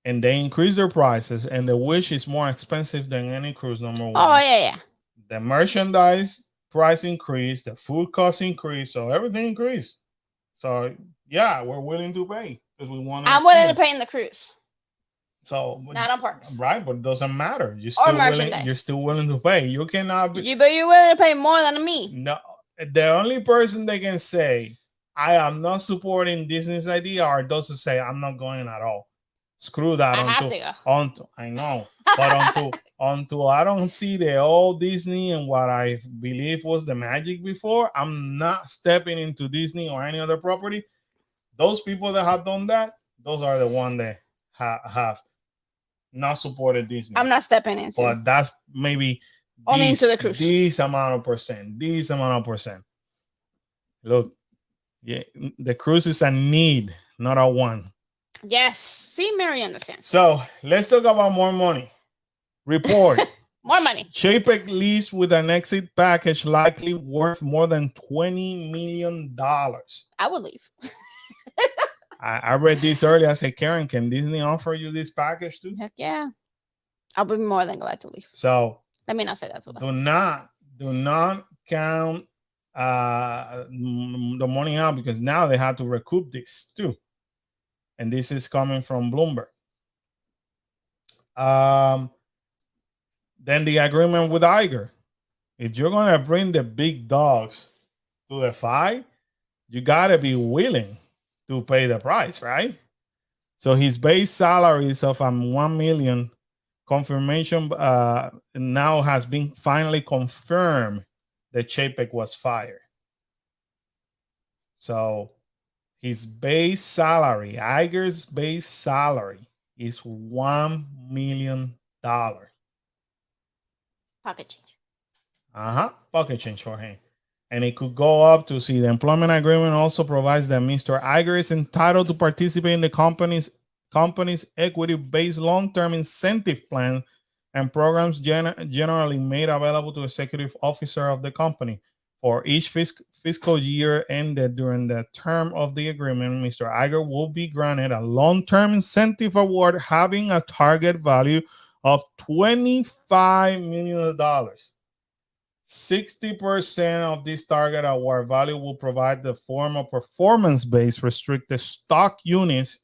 And they increase their prices, and the Wish is more expensive than any cruise. Number one. Oh yeah. The merchandise price increase, the food cost increase, so everything increased. So yeah, we're willing to pay because we want. I'm willing to pay in the cruise. So not on parks, right? But it doesn't matter. You're still willing to pay. You cannot be. But you're willing to pay more than me. No, the only person they can say I am not supporting Disney's idea are those who say I'm not going at all. Screw that. I have to go. I know, but until I don't see the old Disney and what I believe was the magic before, I'm not stepping into Disney or any other property. Those people that have done that, those are the ones that have not supported Disney. I'm not stepping into. But that's maybe only into the cruise. This amount of percent. Look, yeah, the cruise is a need, not a want. Yes. See, Mary understands. So let's talk about more money. Report. More money. Chapek leaves with an exit package likely worth more than $20 million. I would leave. I read this earlier. I said, Karen, can Disney offer you this package too? Heck yeah. I'll be more than glad to leave. So let me not say that. Do not count the money out, because now they have to recoup this too. And this is coming from Bloomberg. Then the agreement with Iger. If you're going to bring the big dogs to the fight, you got to be willing to pay the price, right? So his base salary is of $1 million. Confirmation now has been finally confirmed that Chapek was fired. So his base salary, Iger's base salary, is $1 million. Pocket change. Pocket change for him. And it could go up to see the employment agreement also provides that Mr. Iger is entitled to participate in the company's equity-based long-term incentive plan and programs generally made available to executive officer of the company. For each fiscal year ended during the term of the agreement, Mr. Iger will be granted a long-term incentive award having a target value of $25 million. 60% of this target award value will provide the form of performance-based restricted stock units.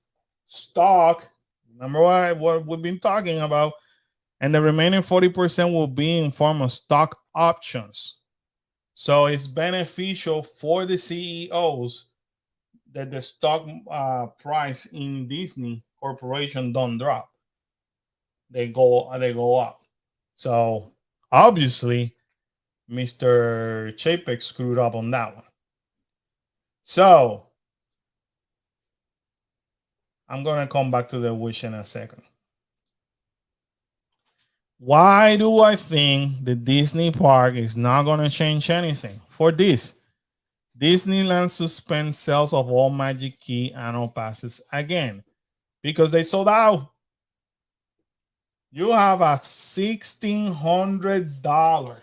Stock, remember what we've been talking about, and the remaining 40% will be in form of stock options. So it's beneficial for the CEOs that the stock price in Disney Corporation don't drop. They go up. So obviously, Mr. Chapek screwed up on that one. So I'm gonna come back to the wish in a second. Why do I think the Disney park is not gonna change anything? For this, Disneyland suspends sales of all Magic Key annual passes again because they sold out. You have a $1,600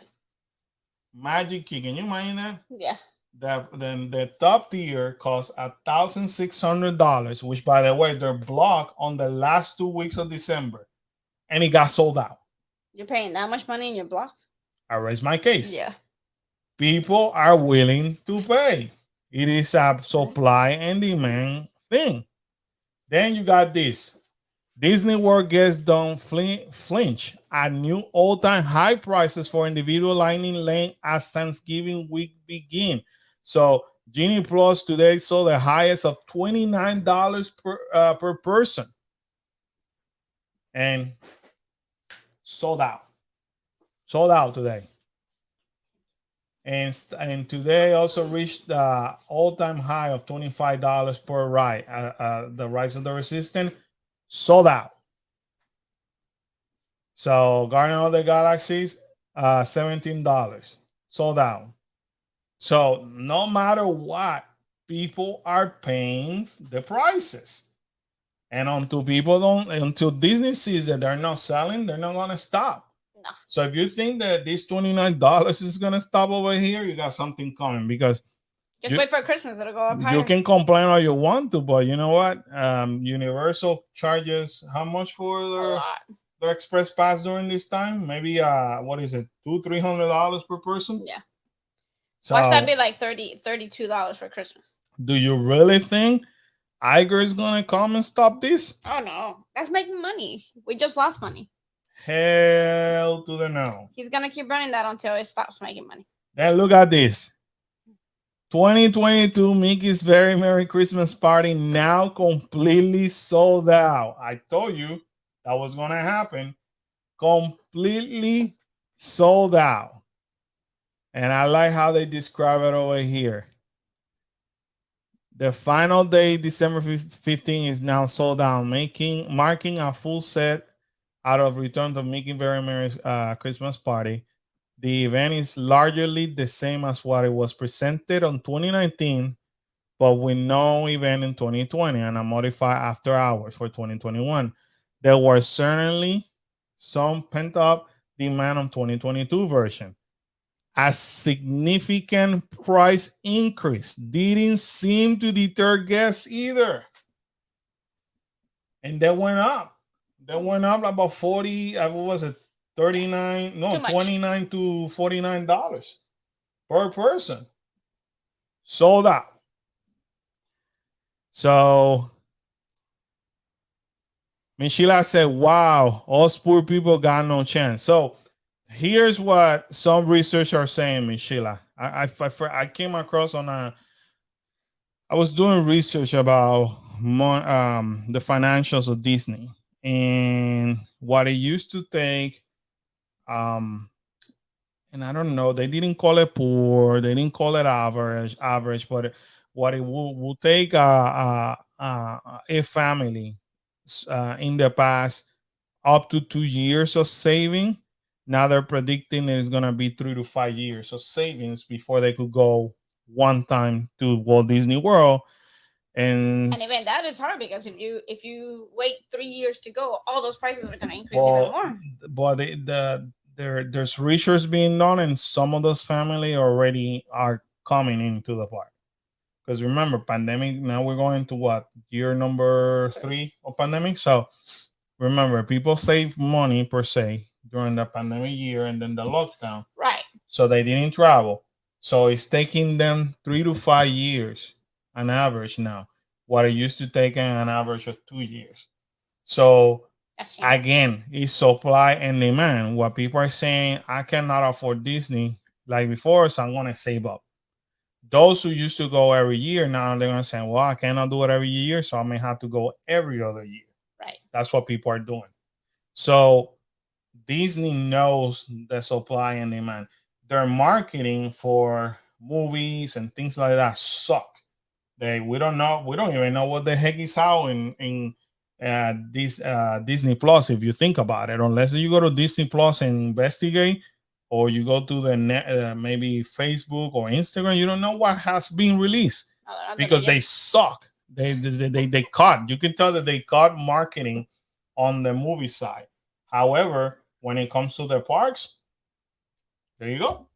Magic Key. Can you imagine that? Yeah. Then the top tier costs $1,600, which by the way, they're blocked on the last 2 weeks of December, and it got sold out. You're paying that much money in your blocks? I raise my case. Yeah. People are willing to pay. It is a supply and demand thing. Then you got this. Disney World guests don't flinch at new all-time high prices for individual Lightning Lane as Thanksgiving week begin. So Genie Plus today saw the highest of $29 per person, and sold out. Sold out today. And today also reached the all-time high of $25 per ride. The Rise of the Resistance sold out. So Guardian of the Galaxies, $17 sold out. So no matter what, people are paying the prices. And until Disney sees that they're not selling, they're not gonna stop. No. So if you think that this $29 is gonna stop over here, you got something coming, because just wait for Christmas, it'll go up higher. You can complain all you want to, but you know what? Universal charges how much for their express pass during this time? Maybe what is it, $200-$300 per person? Yeah. So watch that be like $32 for Christmas. Do you really think Iger is gonna come and stop this? Oh no, that's making money. We just lost money. Hell to the no. He's gonna keep running that until it stops making money. Then look at this. 2022 Mickey's Very Merry Christmas Party now completely sold out. I told you that was going to happen. Completely sold out. And I like how they describe it over here. The final day, December 15, is now sold out, marking a full set out of Return to Mickey Very Merry Christmas Party. The event is largely the same as what it was presented on 2019, but with no event in 2020 and a modified after hours for 2021. There was certainly some pent-up demand on 2022 version. A significant price increase didn't seem to deter guests either. And they went up. They went up about 40, what was it? 39, no, $29 to $49 per person. Sold out. So Michela said, wow, us poor people got no chance. So here's what some research are saying, Michela. I came across I was doing research about the financials of Disney and what it used to take. And I don't know, they didn't call it poor, they didn't call it average, but what it will take a family in the past up to 2 years of saving. Now they're predicting it's going to be 3 to 5 years of savings before they could go one time to Walt Disney World. And even that is hard, because if you wait 3 years to go, all those prices are going to increase even more. But the there's research being done, and some of those family already are coming into the park. Because remember, pandemic. Now we're going to what, year number 3 of pandemic. So remember, people save money per se during the pandemic year and then the lockdown. Right. So they didn't travel. So it's taking them 3 to 5 years, an average now. What it used to take an average of 2 years. So again, it's supply and demand. What people are saying, I cannot afford Disney like before, so I'm gonna save up. Those who used to go every year, now they're gonna say, well, I cannot do it every year, so I may have to go every other year. Right. That's what people are doing. So Disney knows the supply and demand. Their marketing for movies and things like that suck. We don't know. We don't even know what the heck is out in this Disney Plus. If you think about it, unless you go to Disney Plus and investigate, or you go to the maybe Facebook or Instagram, you don't know what has been released because they suck. They cut. You can tell that they cut marketing on the movie side. However, when it comes to the parks, there you go.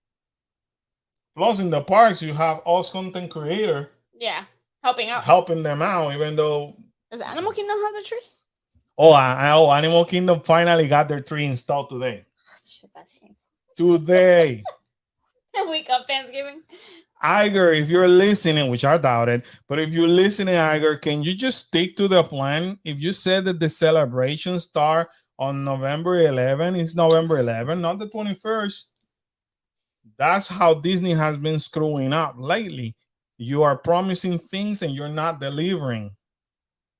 Plus, in the parks, you have us content creator. Yeah, helping them out, even though. Does Animal Kingdom have the tree? Oh, Animal Kingdom finally got their tree installed today. Shit, that's shameful. Today. The week of Thanksgiving. Iger, if you're listening, which I doubt it, but if you're listening, Iger, can you just stick to the plan? If you said that the celebration start on November 11, it's November 11, not the 21st. That's how Disney has been screwing up lately. You are promising things and you're not delivering.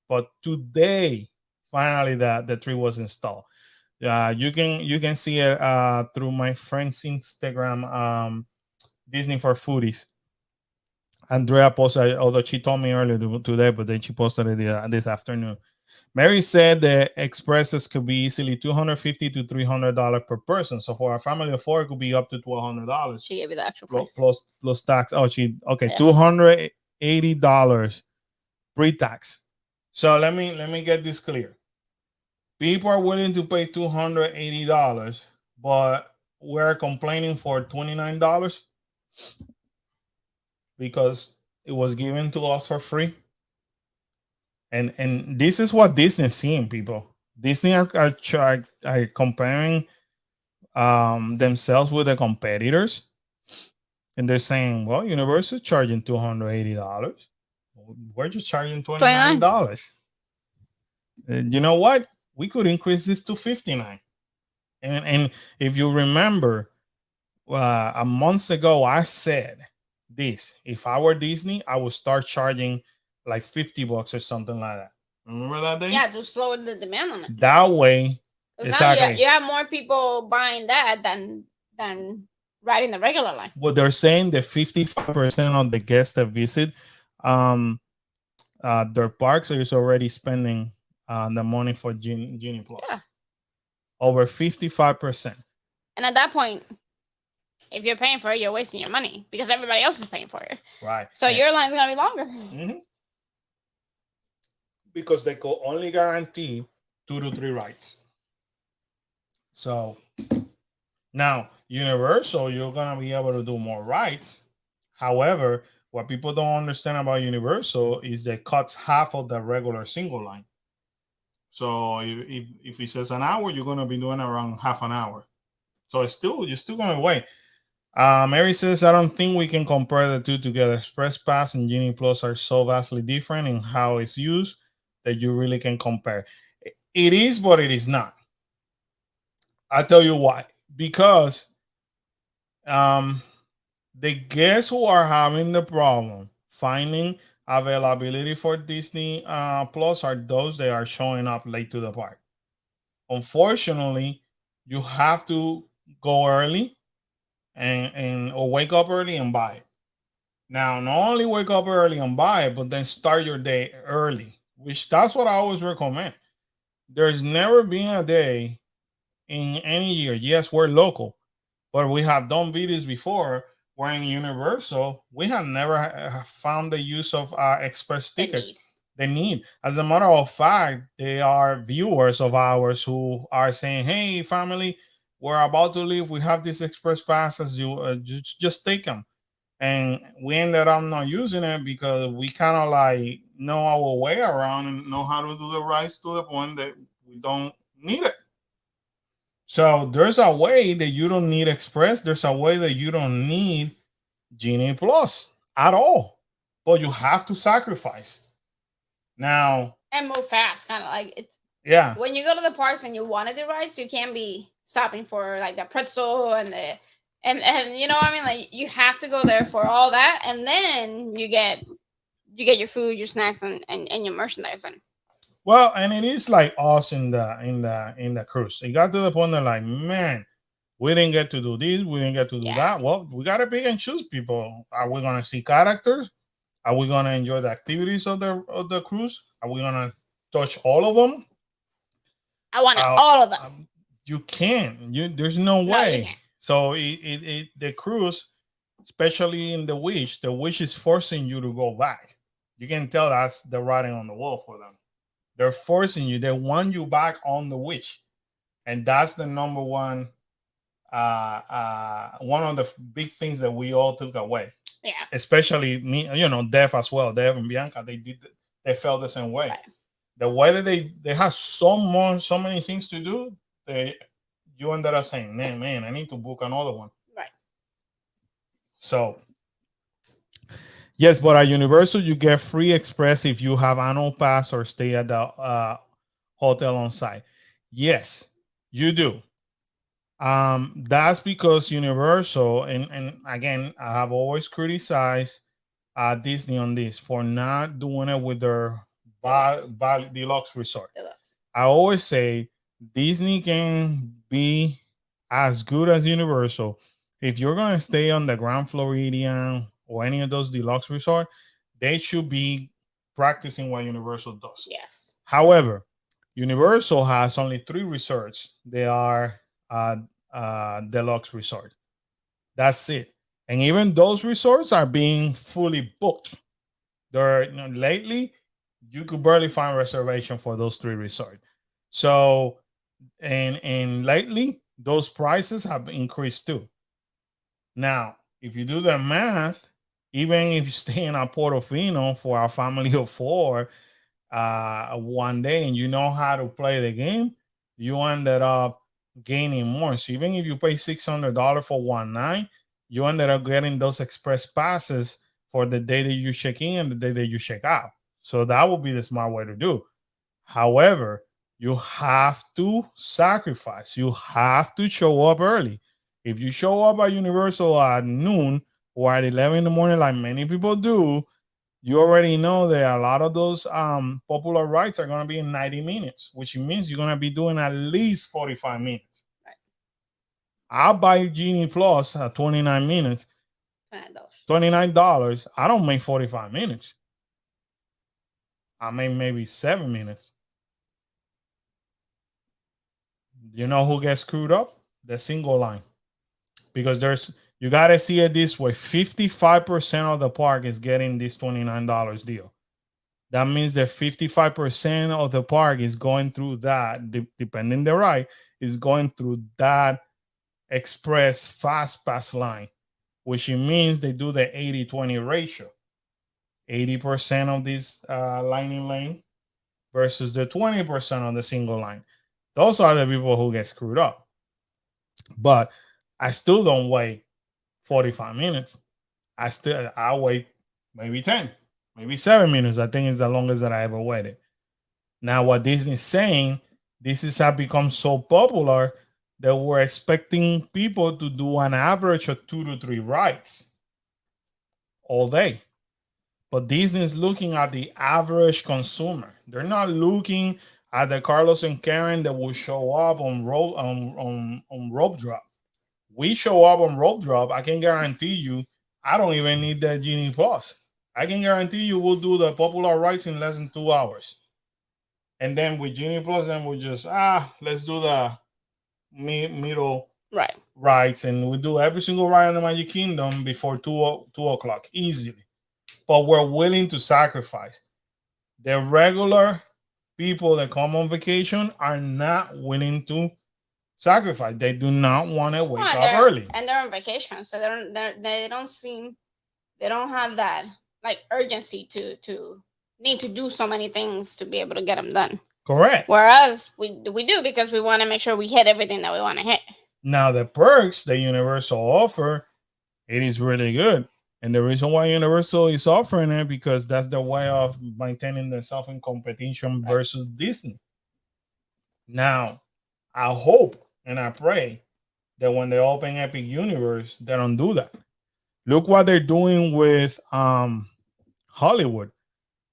But today, finally, the tree was installed. You can see it through my friend's Instagram, Disney for Foodies. Andrea posted, although she told me earlier today, but then she posted it this afternoon. Mary said the expresses could be easily $250 to $300 per person. So for a family of 4, it could be up to $1,200. She gave you the actual price. Plus tax. Oh, yeah. $280 pre-tax. So let me get this clear. People are willing to pay $280, but we're complaining for $29 because it was given to us for free. And this is what Disney is seeing, people. Disney are comparing themselves with the competitors, and they're saying, well, Universal is charging $280. We're just charging $29. You know what? We could increase this to $59. And if you remember, a month ago, I said this: if I were Disney, I would start charging like $50 or something like that. Remember that day? Yeah, to slow the demand on it. That way, exactly. You have more people buying that than riding the regular line. Well, they're saying that 55% of the guests that visit their parks is already spending the money for Genie Plus. Yeah. Over 55%. And at that point, if you're paying for it, you're wasting your money because everybody else is paying for it. Right. So your line's going to be longer. Mm-hmm. Because they could only guarantee 2 to 3 rides. So now, Universal, you're going to be able to do more rides. However, what people don't understand about Universal is they cut half of the regular single line. So if it says an hour, you're going to be doing around half an hour. So you're still going to wait. Mary says, I don't think we can compare the two together. Express Pass and Genie Plus are so vastly different in how it's used that you really can compare. It is, but it is not. I'll tell you why. Because the guests who are having the problem finding availability for Disney Plus are those that are showing up late to the park. Unfortunately, you have to go early or wake up early and buy it. Now, not only wake up early and buy it, but then start your day early, which that's what I always recommend. There's never been a day in any year. Yes, we're local, but we have done videos before where in Universal, we have never found the use of express tickets. They need. As a matter of fact, they are viewers of ours who are saying, hey, family, we're about to leave. We have these express passes. You just take them. And we ended up not using it because we kind of like know our way around and know how to do the rides to the point that we don't need it. So there's a way that you don't need Express. There's a way that you don't need Genie Plus at all, but you have to sacrifice. Now, and move fast, kind of like it's yeah. when you go to the parks and you want to do rides, you can't be stopping for like the pretzel and the and you know what I mean. Like you have to go there for all that, and then you get your food, your snacks, and your merchandise. And Well, and it is like us in the cruise. It got to the point that like, man, we didn't get to do this, we didn't get to do yeah, that. Well, we gotta pick and choose people. Are we gonna see characters? Are we gonna enjoy the activities of the cruise? Are we gonna touch all of them? I wanted Uh, all of them. you can't. There's no No, you way. can't. So the cruise, especially in the wish is forcing you to go back. You can tell that's the writing on the wall for them. They're forcing you. They want you back on the wish, and that's the number one of the big things that we all took away. Yeah, Especially me, Dev as well. Dev and Bianca, they felt the same way. right. The way that they have so many things to do, they you ended up saying, man, I need to book another one. Right. So yes, but at Universal you get free express if you have annual pass or stay at the hotel on site. Yes, you do. That's because Universal and again, I have always criticized Disney on this for not doing it with their deluxe resort. Deluxe. I always say Disney can be as good as Universal. If you're gonna stay on the Grand Floridian or any of those deluxe resort, they should be practicing what Universal does. Yes. However, Universal has only 3 resorts. They are deluxe resort. That's it. And even those resorts are being fully booked. They're lately you could barely find reservation for those 3 resorts. So and lately those prices have increased too. Now, if you do the math, even if you stay in a Portofino for a family of 4, one day and you know how to play the game, you ended up gaining more. So even if you pay $600 for one night, you ended up getting those express passes for the day that you check in and the day that you check out. So that would be the smart way to do. However, you have to sacrifice. You have to show up early. If you show up at Universal at noon or at 11 in the morning, like many people do, you already know that a lot of those popular rides are going to be in 90 minutes, which means you're going to be doing at least 45 minutes. Right. I'll buy Genie Plus at 29 minutes, $29. $29. I don't make 45 minutes. I make maybe 7 minutes. You know who gets screwed up? The single line. Because you got to see it this way 55% of the park is getting this $29 deal. That means that 55% of the park is going through that, depending the ride, is going through that express fast pass line, which means they do the 80-20 ratio. 80% of this lining lane versus the 20% on the single line. Those are the people who get screwed up. But I still don't wait 45 minutes. I wait maybe 10, maybe 7 minutes. I think it's the longest that I ever waited. Now, what Disney's saying, this has become so popular that we're expecting people to do an average of 2 to 3 rides all day. But Disney's looking at the average consumer. They're not looking at the Carlos and Karen that will show up on rope drop. We show up on rope drop. I can guarantee you, I don't even need that Genie Plus. I can guarantee you, we'll do the popular rides in less than 2 hours. And then with Genie Plus, then we just let's do the middle Right. rides, and we do every single ride in the Magic Kingdom before 2 o'clock easily. But we're willing to sacrifice. The regular people that come on vacation are not willing to sacrifice. They do not want to Well, wake up early. and they're on vacation, so they don't seem they don't have that like urgency to need to do so many things to be able to get them done. Correct. Whereas we do because we want to make sure we hit everything that we want to hit. Now the perks that Universal offer, it is really good. And the reason why Universal is offering it because that's the way of maintaining themselves in competition versus Disney. Now, I hope and I pray that when they open Epic Universe, they don't do that. Look what they're doing with Hollywood,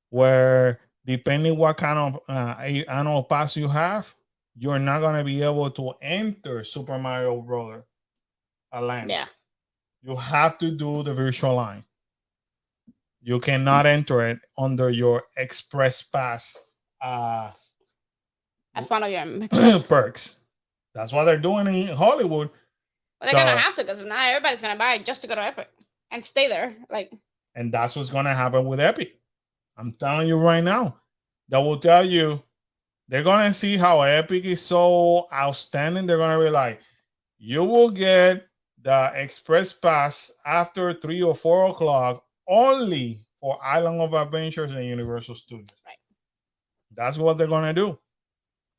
where depending what kind of annual pass you have, you're not gonna be able to enter Super Mario Brother land. Yeah. You have to do the virtual line. You cannot enter it under your Express Pass That's one of your perks. That's what they're doing in Hollywood. Well, they're gonna have to because now everybody's gonna buy it just to go to Epic and stay there. Like, and that's what's gonna happen with Epic. I'm telling you right now. That will tell you they're gonna see how Epic is so outstanding. They're gonna be like, you will get the Express Pass after 3 or 4 o'clock only for Island of Adventures and Universal Studios. Right. That's what they're gonna do.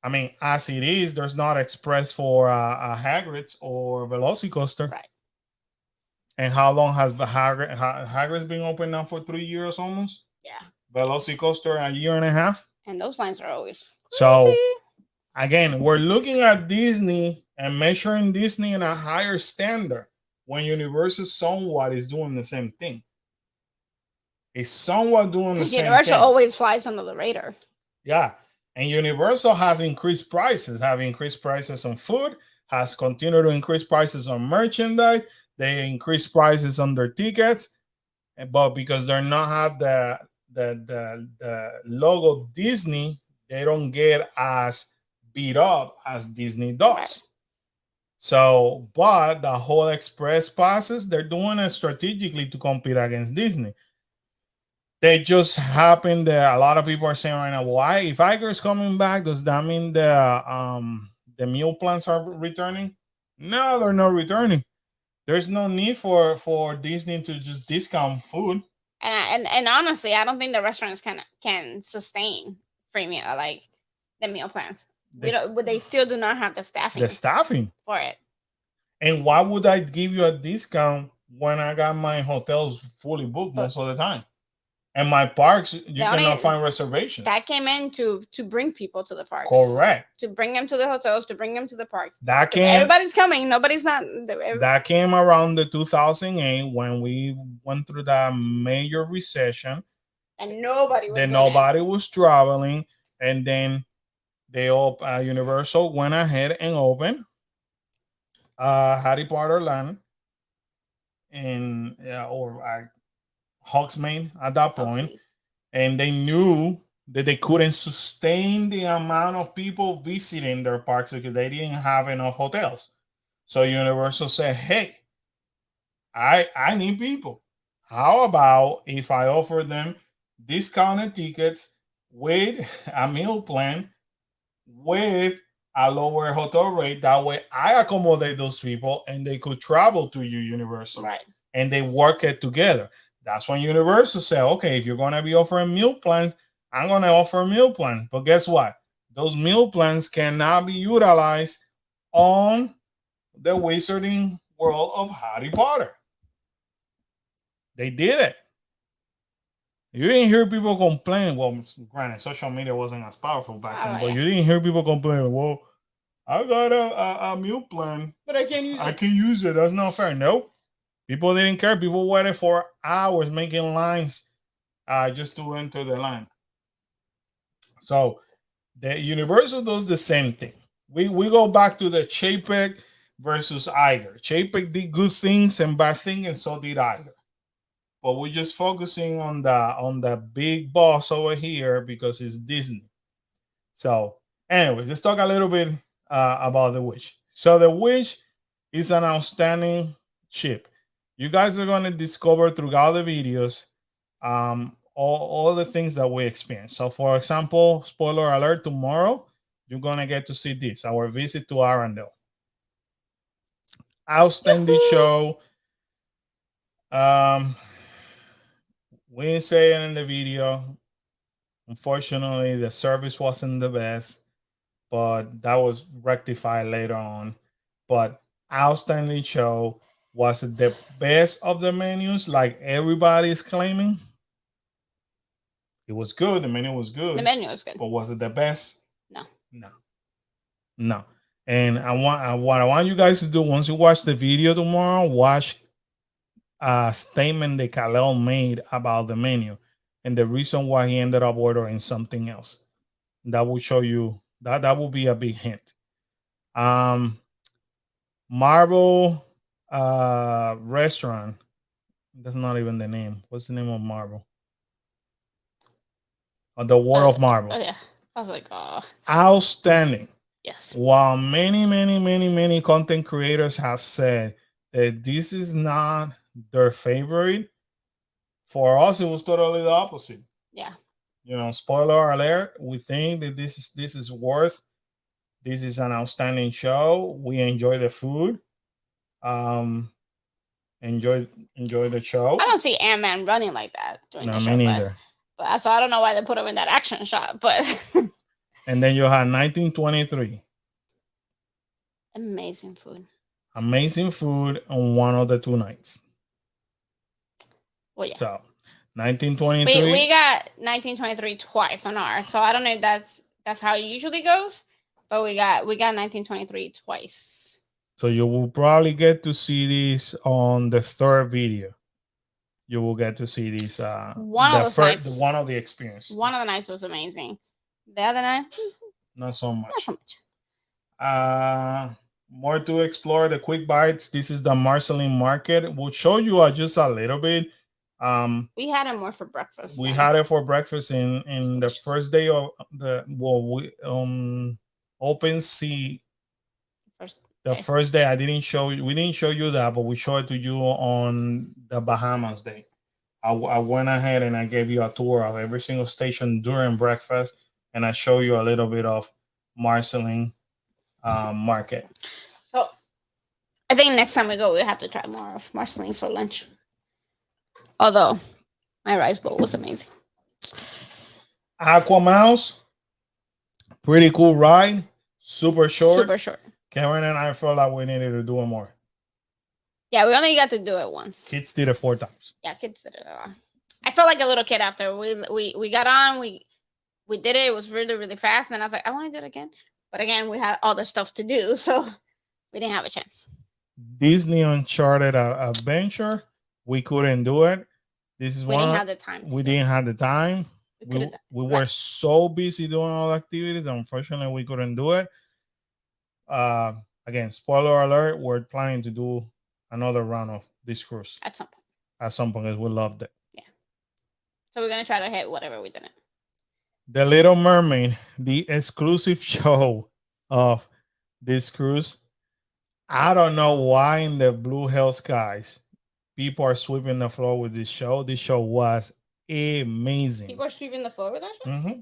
I mean, as it is, there's not Express for Hagrid's or Velocicoaster. Right. And how long has Hagrid's been open now for 3 years almost? Yeah. Velocicoaster a year and a half. And those lines are always crazy. So again, we're looking at Disney and measuring Disney in a higher standard when Universal somewhat is doing the same thing. It's somewhat doing the same thing. Universal always flies under the radar. Yeah. And Universal has increased prices, have increased prices on food, has continued to increase prices on merchandise. They increase prices on their tickets, but because they're not have the logo Disney, they don't get as beat up as Disney does. Right. So, but the whole express passes, they're doing it strategically to compete against Disney. They just happen that a lot of people are saying right now, why if Iger is coming back, does that mean the meal plans are returning? No, they're not returning. There's no need for Disney to just discount food. And honestly, I don't think the restaurants can sustain free meal like the meal plans. They still do not have the staffing. The staffing for it. And why would I give you a discount when I got my hotels fully booked most of the time? And my parks, you cannot find reservations. That came in to bring people to the parks. Correct. To bring them to the hotels, to bring them to the parks. That came. Everybody's coming. Nobody's not. That came around the 2008 when we went through that major recession. And nobody was traveling. And then they Universal went ahead and opened Harry Potter Land in Hogsmeade at that point, and they knew that they couldn't sustain the amount of people visiting their parks because they didn't have enough hotels. So Universal said, hey, I need people. How about if I offer them discounted tickets with a meal plan with a lower hotel rate? That way I accommodate those people and they could travel to Universal. Right. And they work it together. That's when Universal said, okay, if you're going to be offering meal plans, I'm going to offer meal plans. But guess what? Those meal plans cannot be utilized on the Wizarding World of Harry Potter. They did it. You didn't hear people complain. Well, granted, social media wasn't as powerful back then, but you didn't hear people complain. Well, I got a meal plan, but I can't use it. I can use it. That's not fair. Nope. People didn't care. People waited for hours making lines just to enter the line. So the Universal does the same thing. We go back to the Chapek versus Iger. Chapek did good things and bad things, and so did Iger. But we're just focusing on the big boss over here because it's Disney. So anyway, let's talk a little bit about the Wish. So the Wish is an outstanding ship. You guys are going to discover throughout the videos all the things that we experience. So, for example, spoiler alert, tomorrow, you're going to get to see this, our visit to Arendelle. Outstanding show. Um, we didn't say it in the video. Unfortunately, the service wasn't the best, but that was rectified later on. But outstanding show. Was it the best of the menus like everybody's claiming? It was good. The menu was The good. menu was good. But was it the best? No. No. No. And what I want you guys to do once you watch the video tomorrow, watch a statement that Kalel made about the menu and the reason why he ended up ordering something else. That will show you that will be a big hint. Um, Marble restaurant. That's not even the name. What's the name of Marble? The War of Marble. Oh yeah. I was like, oh. Outstanding. Yes. While many content creators have said that this is not their favorite, for us it was totally the opposite. Yeah. You know, spoiler alert, we think that this is an outstanding show. We enjoy the food. Um enjoy the show. I don't see Ant-Man running like that during No, the me show, neither. but so I don't know why they put him in that action shot, but And then you had 1923. amazing food. Amazing food on one of the two nights. Well, yeah. So 1923. We got 1923 twice on ours, so I don't know if that's how it usually goes, but we got 1923 twice. So you will probably get to see this on the third video. You will get to see this. One of the experience. One of the nights was amazing. The other night, not so much. Not so much. More to explore. The quick bites. This is the Marceline Market. We'll show you just a little bit. We had it more for breakfast. We had it for breakfast in the first day of the Open Sea. The first day we didn't show you that, but we showed it to you on the Bahamas day. I went ahead and I gave you a tour of every single station during breakfast, and I show you a little bit of Marceline Market. So I think next time we go, we'll have to try more of Marceline for lunch. Although my rice bowl was amazing. Aqua Mouse, pretty cool ride, super short. Karen and I felt like we needed to do it more. Yeah, we only got to do it once. Kids did it 4 times. Yeah, kids did it a lot. I felt like a little kid after we got on. We did it. It was really fast, and then I was like, I want to do it again. But again, we had other stuff to do, so we didn't have a chance. Disney Uncharted Adventure, we couldn't do it. We didn't have the time. We were so busy doing all the activities. Unfortunately, we couldn't do it. Again, spoiler alert, we're planning to do another round of this cruise at some point. At some point, because we loved it. Yeah. So we're gonna try to hit whatever we didn't. The Little Mermaid, the exclusive show of this cruise. I don't know why in the blue hell skies people are sweeping the floor with this show. This show was amazing. People are sweeping the floor with that show? Mm-hmm.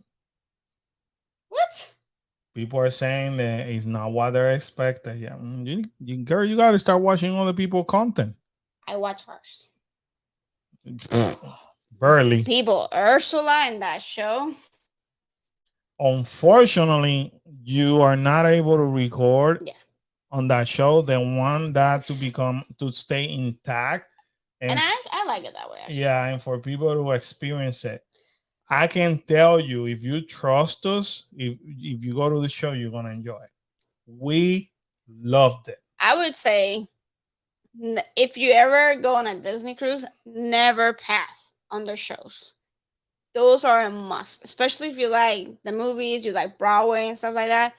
What? People are saying that it's not what they're expecting. Yeah, girl, you got to start watching other people's content. I watch hers. Barely. People, Ursula in that show. Unfortunately, you are not able to record on that show. They want that to stay intact. And I like it that way. Actually. Yeah, and for people to experience it. I can tell you, if you trust us, if you go to the show, you're gonna enjoy it. We loved it. I would say, if you ever go on a Disney cruise, never pass on their shows. Those are a must, especially if you like the movies, you like Broadway and stuff like that.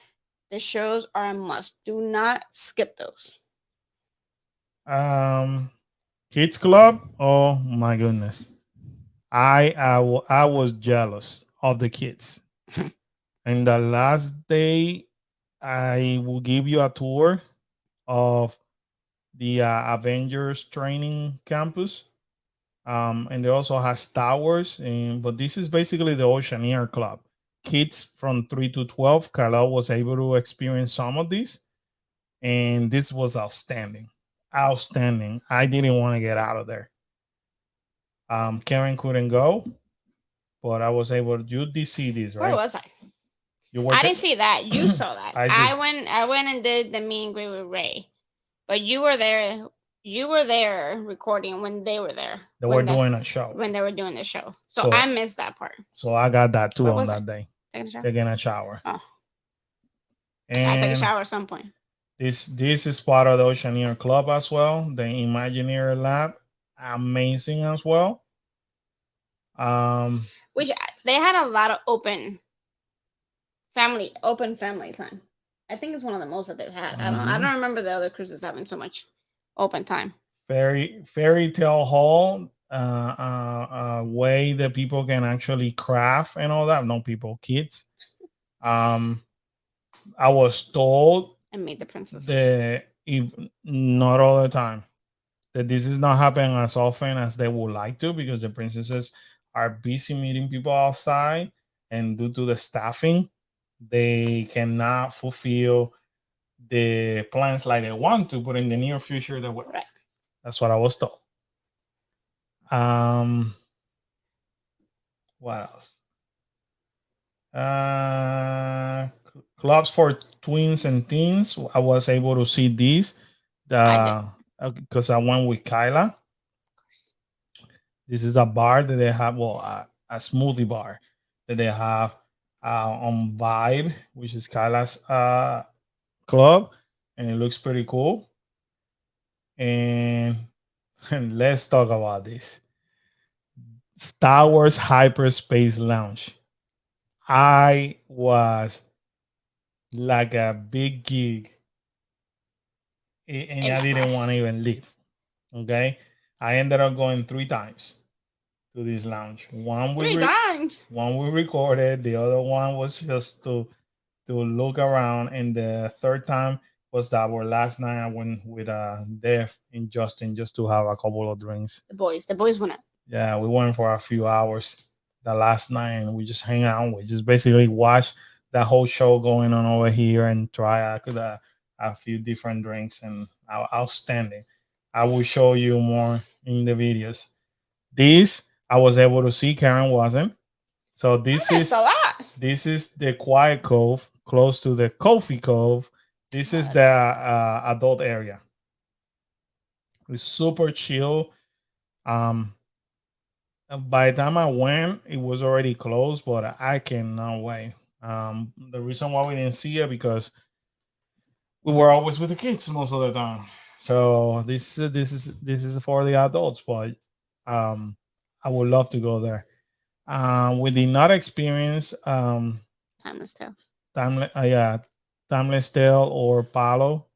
The shows are a must. Do not skip those. Kids Club. Oh my goodness. I was jealous of the kids. And the last day, I will give you a tour of the Avengers training campus. And they also have Star Wars. But this is basically the Oceaneer Club. Kids from 3 to 12. Carla was able to experience some of these. And this was outstanding. outstanding. I didn't want to get out of there. Karen couldn't go, but I was able to. You did see this, Where right? was I? You were I there. didn't see that. You saw that. I did. I went and did the meet and greet with Ray, but you were there. You were there recording when they were there. They were doing a show. When they were doing the show. So, So I missed that part. So I got that too Where on was that I? day. Taking a shower. Taking a shower. Oh, I took a And shower at some point. this is part of the Oceaneer Club as well. The Imagineer Lab, amazing as well. Which they had a lot of open family time. I think it's one of the most that they've had. I don't remember the other cruises having so much open time. Fairy tale hall, way that people can actually craft and all that. No people, kids. I was told And meet the princesses. that if not all the time, that this is not happening as often as they would like to because the princesses are busy meeting people outside, and due to the staffing, they cannot fulfill the plans like they want to. But in the near future, they will. Right. That's what I was told. What else? Clubs for twins and teens. I was able to see these. Because I went with Kyla. This is a bar that they have, well, a smoothie bar that they have on Vibe, which is Kyla's club, and it looks pretty cool. And, and let's talk about this. Star Wars Hyperspace Lounge. I was like a big gig, and I didn't want to even leave. Okay, I ended up going 3 times to this lounge. One we recorded. The other one was just to look around, and the third time was our last night. I went with Dave and Justin just to have a couple of drinks. The boys went up. Yeah, we went for a few hours the last night, and we just hang out. We just basically watch the whole show going on over here and try a few different drinks, and outstanding. I will show you more in the videos. This I was able to see. Karen wasn't. So this is the Quiet Cove, close to the Coffee Cove. This is the adult area. It's super chill. By the time I went, it was already closed, but I cannot wait. The reason why we didn't see it because we were always with the kids most of the time. So this is for the adults, but I would love to go there. We did not experience Timeless Tales. Timeless Tale or Palo.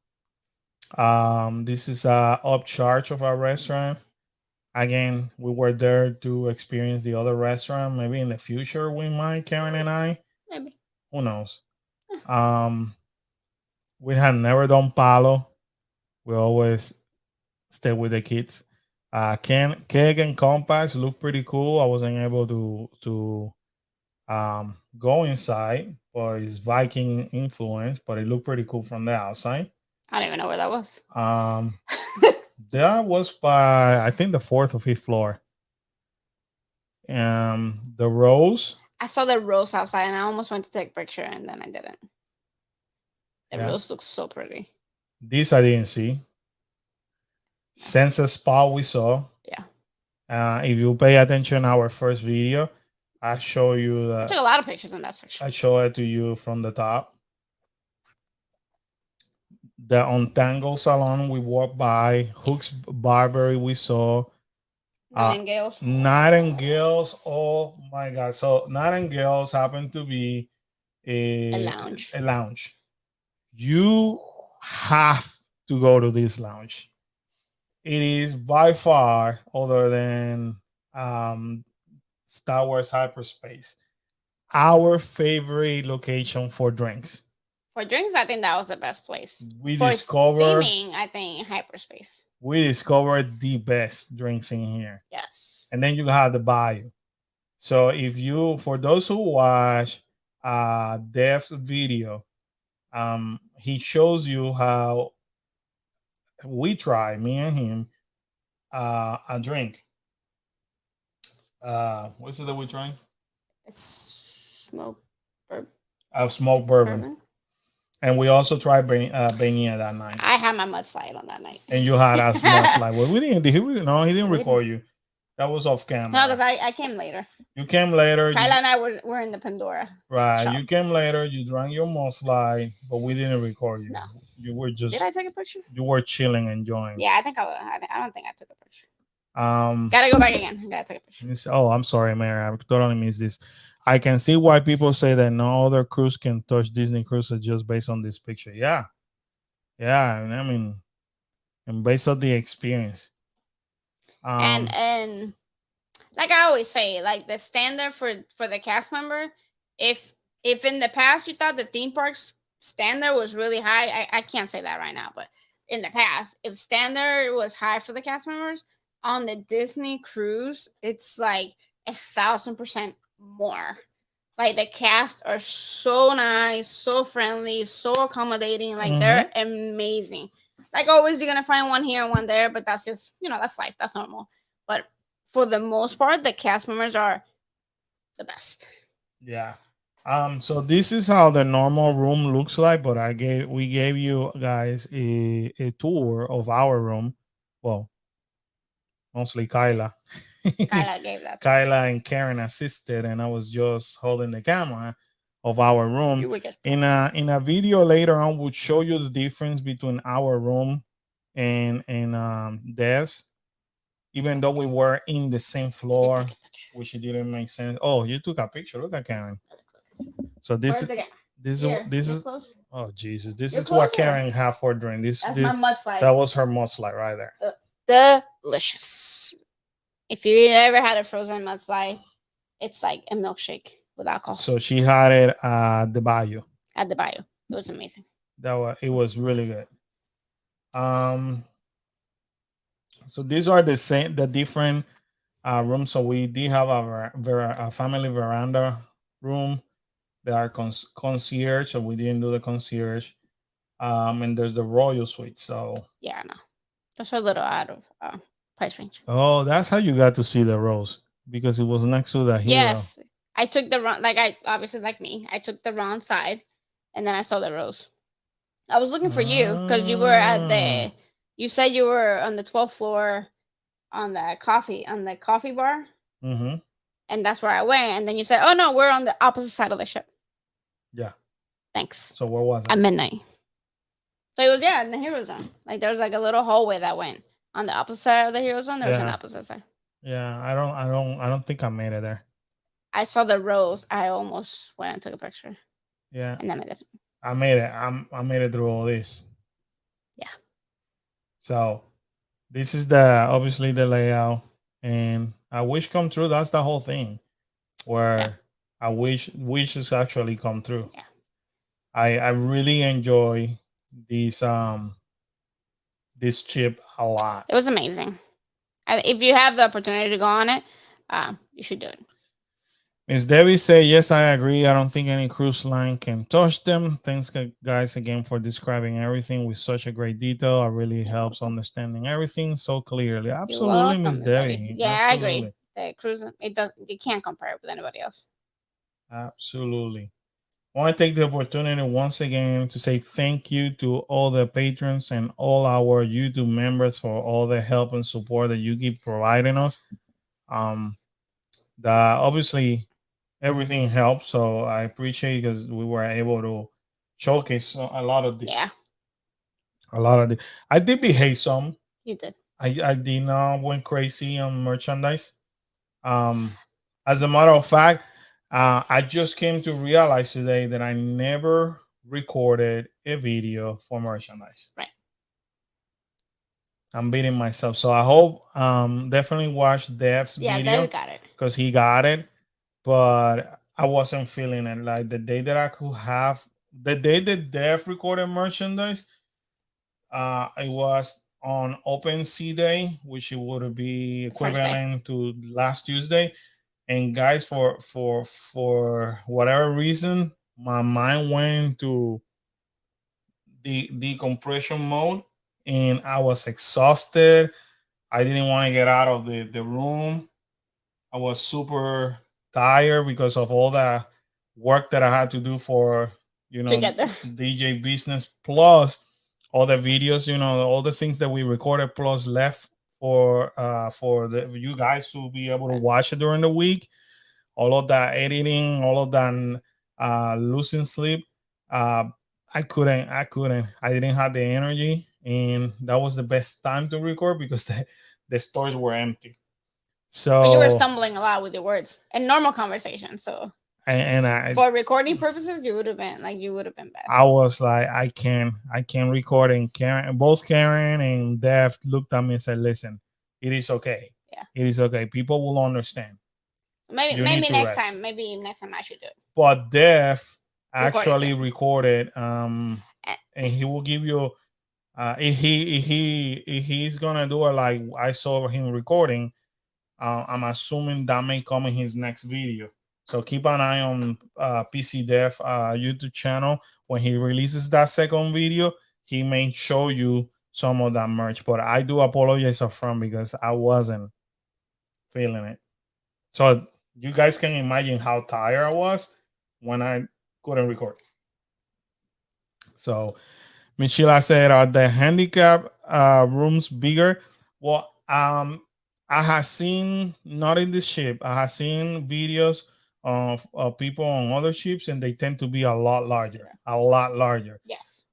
This is a upcharge of our restaurant. Again, we were there to experience the other restaurant. Maybe in the future we might, Karen and I. Maybe. Who knows? We had never done Palo. We always stay with the kids. Keg and Compass look pretty cool. I wasn't able to go inside, but it's Viking influence, but it looked pretty cool from the outside. I don't even know where that was. That was by I think the 4th or 5th floor. The Rose. I saw the Rose outside, and I almost went to take a picture, and then I didn't. The Rose looks so pretty. This I didn't see. Sense Spa we saw. Yeah. If you pay attention our first video, I show you I took a lot of pictures in that section. I show it to you from the top. The Untangle Salon we walked by. Hook's Barbery we saw. Nightingales. Oh my God. So Nightingales happen to be a lounge. You have to go to this lounge. It is by far, other than Star Wars Hyperspace, our favorite location for drinks. For drinks, I think that was the best place. Theming, I think Hyperspace. We discovered the best drinks in here. Yes. And then you have the bayou. So for those who watch Dev's video, he shows you how we try, me and him, a drink. What's it that we trying? It's smoke bur- A smoked bourbon. bourbon. And we also tried beignet that night. I had my mudslide on that night. And you had us much like, well, we didn't. No, he didn't We didn't. record you. That was off No, because camera. I came later. You came later. Kyla and I were in the Pandora Right. shop. You came later. You drank your mudslide, but we didn't record you. No. You were just. Did I take a picture? You were chilling, enjoying. Yeah, I think I don't think I took a picture. Um. Gotta go back again. Gotta take a picture. Oh, I'm sorry, Mary. I totally missed this. I can see why people say that no other cruise can touch Disney cruises just based on this picture. Yeah. Yeah. I mean, and based on the experience. And like I always say, like the standard for the cast member, if in the past you thought the theme parks standard was really high, I can't say that right now, but in the past, if standard was high for the cast members, on the Disney cruise, it's like 1,000% more. Like the cast are so nice, so friendly, so accommodating. Like they're amazing. Like always, you're gonna find one here and one there, but that's just that's life. That's normal. But for the most part, the cast members are the best. Yeah. So this is how the normal room looks like, but we gave you guys a tour of our room. Well, mostly Kyla. Kyla gave that. Kyla and Karen assisted, and I was just holding the camera of our room. You were just in a video later on, we'll show you the difference between our room and theirs. Even though we were in the same floor, which didn't make sense. Oh, you took a picture. Look at Karen. So this is oh Jesus, this is what Karen had for drink. That's my mudslide. That was her mudslide right there. Delicious. If you ever had a frozen mudslide, it's like a milkshake with alcohol. So she had it at the Bayou. At the Bayou, it was amazing. It was really good. So these are the different rooms. So we did have a family veranda room. There are concierge, so we didn't do the concierge. And there's the royal suite. So yeah, no, those are a little out of price range. Oh, that's how you got to see the rose, because it was next to the hero. Yes, I took the wrong. Like I obviously like me, I took the wrong side, and then I saw the rose. I was looking for you because you were at the. You said you were on the 12th floor, on the coffee bar. Mm-hmm. And that's where I went. And then you said, "Oh no, we're on the opposite side of the ship." Yeah. Thanks. So where was it? At midnight. So it was in the Hero Zone. Like there was like a little hallway that went on the opposite side of the Hero Zone. There was an opposite side. Yeah, I don't think I made it there. I saw the rose. I almost went and took a picture. Yeah. And then I didn't. I made it. I made it through all this. Yeah. So this is obviously the layout, and I wish come true. That's the whole thing, where I wishes actually come true. Yeah. I really enjoy this trip a lot. It was amazing. If you have the opportunity to go on it, you should do it. Miss Debbie say, yes, I agree. I don't think any cruise line can touch them. Thanks, guys, again for describing everything with such a great detail. It really helps understanding everything so clearly. Absolutely, Miss Debbie. Yeah, absolutely. I agree. The cruise, you can't compare it with anybody else. Absolutely. I want to take the opportunity once again to say thank you to all the patrons and all our YouTube members for all the help and support that you keep providing us. That obviously everything helps, so I appreciate because we were able to showcase a lot of this. Yeah. A lot of this. I did behave some. You did. I did not went crazy on merchandise. As a matter of fact, I just came to realize today that I never recorded a video for merchandise. Right. I'm beating myself. So I hope definitely watch Dev's video. Yeah, Dev got it. Because he got it. But I wasn't feeling it. Like the day that I could have, the day that Dev recorded merchandise, it was on Open Sea Day, which it would be equivalent to last Tuesday. And guys, for whatever reason, my mind went to the decompression mode, and I was exhausted. I didn't want to get out of the room. I was super tired because of all the work that I had to do for, To get there. DJ business, plus all the videos, all the things that we recorded, plus left for the you guys to be able to Right. watch it during the week. All of that editing, all of that losing sleep. Uh, I didn't have the energy, and that was the best time to record because the stores were empty. But you were So stumbling a lot with your words in normal conversation. So and I for recording purposes, you would have been bad. I was like, I can't record. And both Karen and Dev looked at me and said, "Listen, it is okay. Yeah. It is okay. People will understand. Maybe You need maybe to next rest." time. Maybe next time I should do it. But Dev Recorded actually it. recorded, Eh, and he will give you. If he's gonna do it like I saw him recording, I'm assuming that may come in his next video. So keep an eye on PC Dev YouTube channel. When he releases that second video, he may show you some of that merch. But I do apologize upfront because I wasn't feeling it. So you guys can imagine how tired I was when I couldn't record. So Michelle said, "Are the handicap rooms bigger?" Well, I have seen not in this ship. I have seen videos of people on other ships, and they tend to be a lot larger, a lot larger. yes.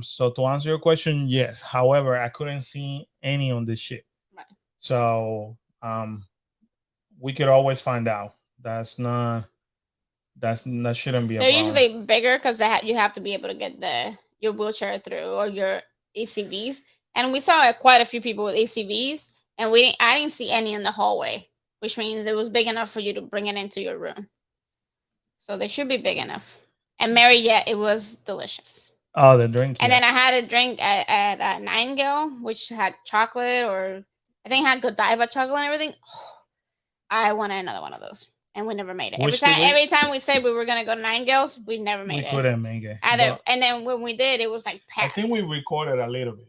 So to answer your question, yes. However, I couldn't see any on this ship, Right. so we could always find out. That shouldn't be a They're problem. usually bigger because you have to be able to get your wheelchair through or your ACVs. And we saw quite a few people with ACVs, and I didn't see any in the hallway, which means it was big enough for you to bring it into your room. So they should be big enough. And Mary, yeah, it was delicious. Oh, the drink. And Yes. then I had a drink at Nightingale, which had chocolate, or I think it had Godiva chocolate and everything. I wanted another one of those, and we never made it. Which did we- Every time we said we were gonna go to Nightingales, we never we made it. couldn't make it. Either, But and then when we did, it was like I packed. think we recorded a little bit.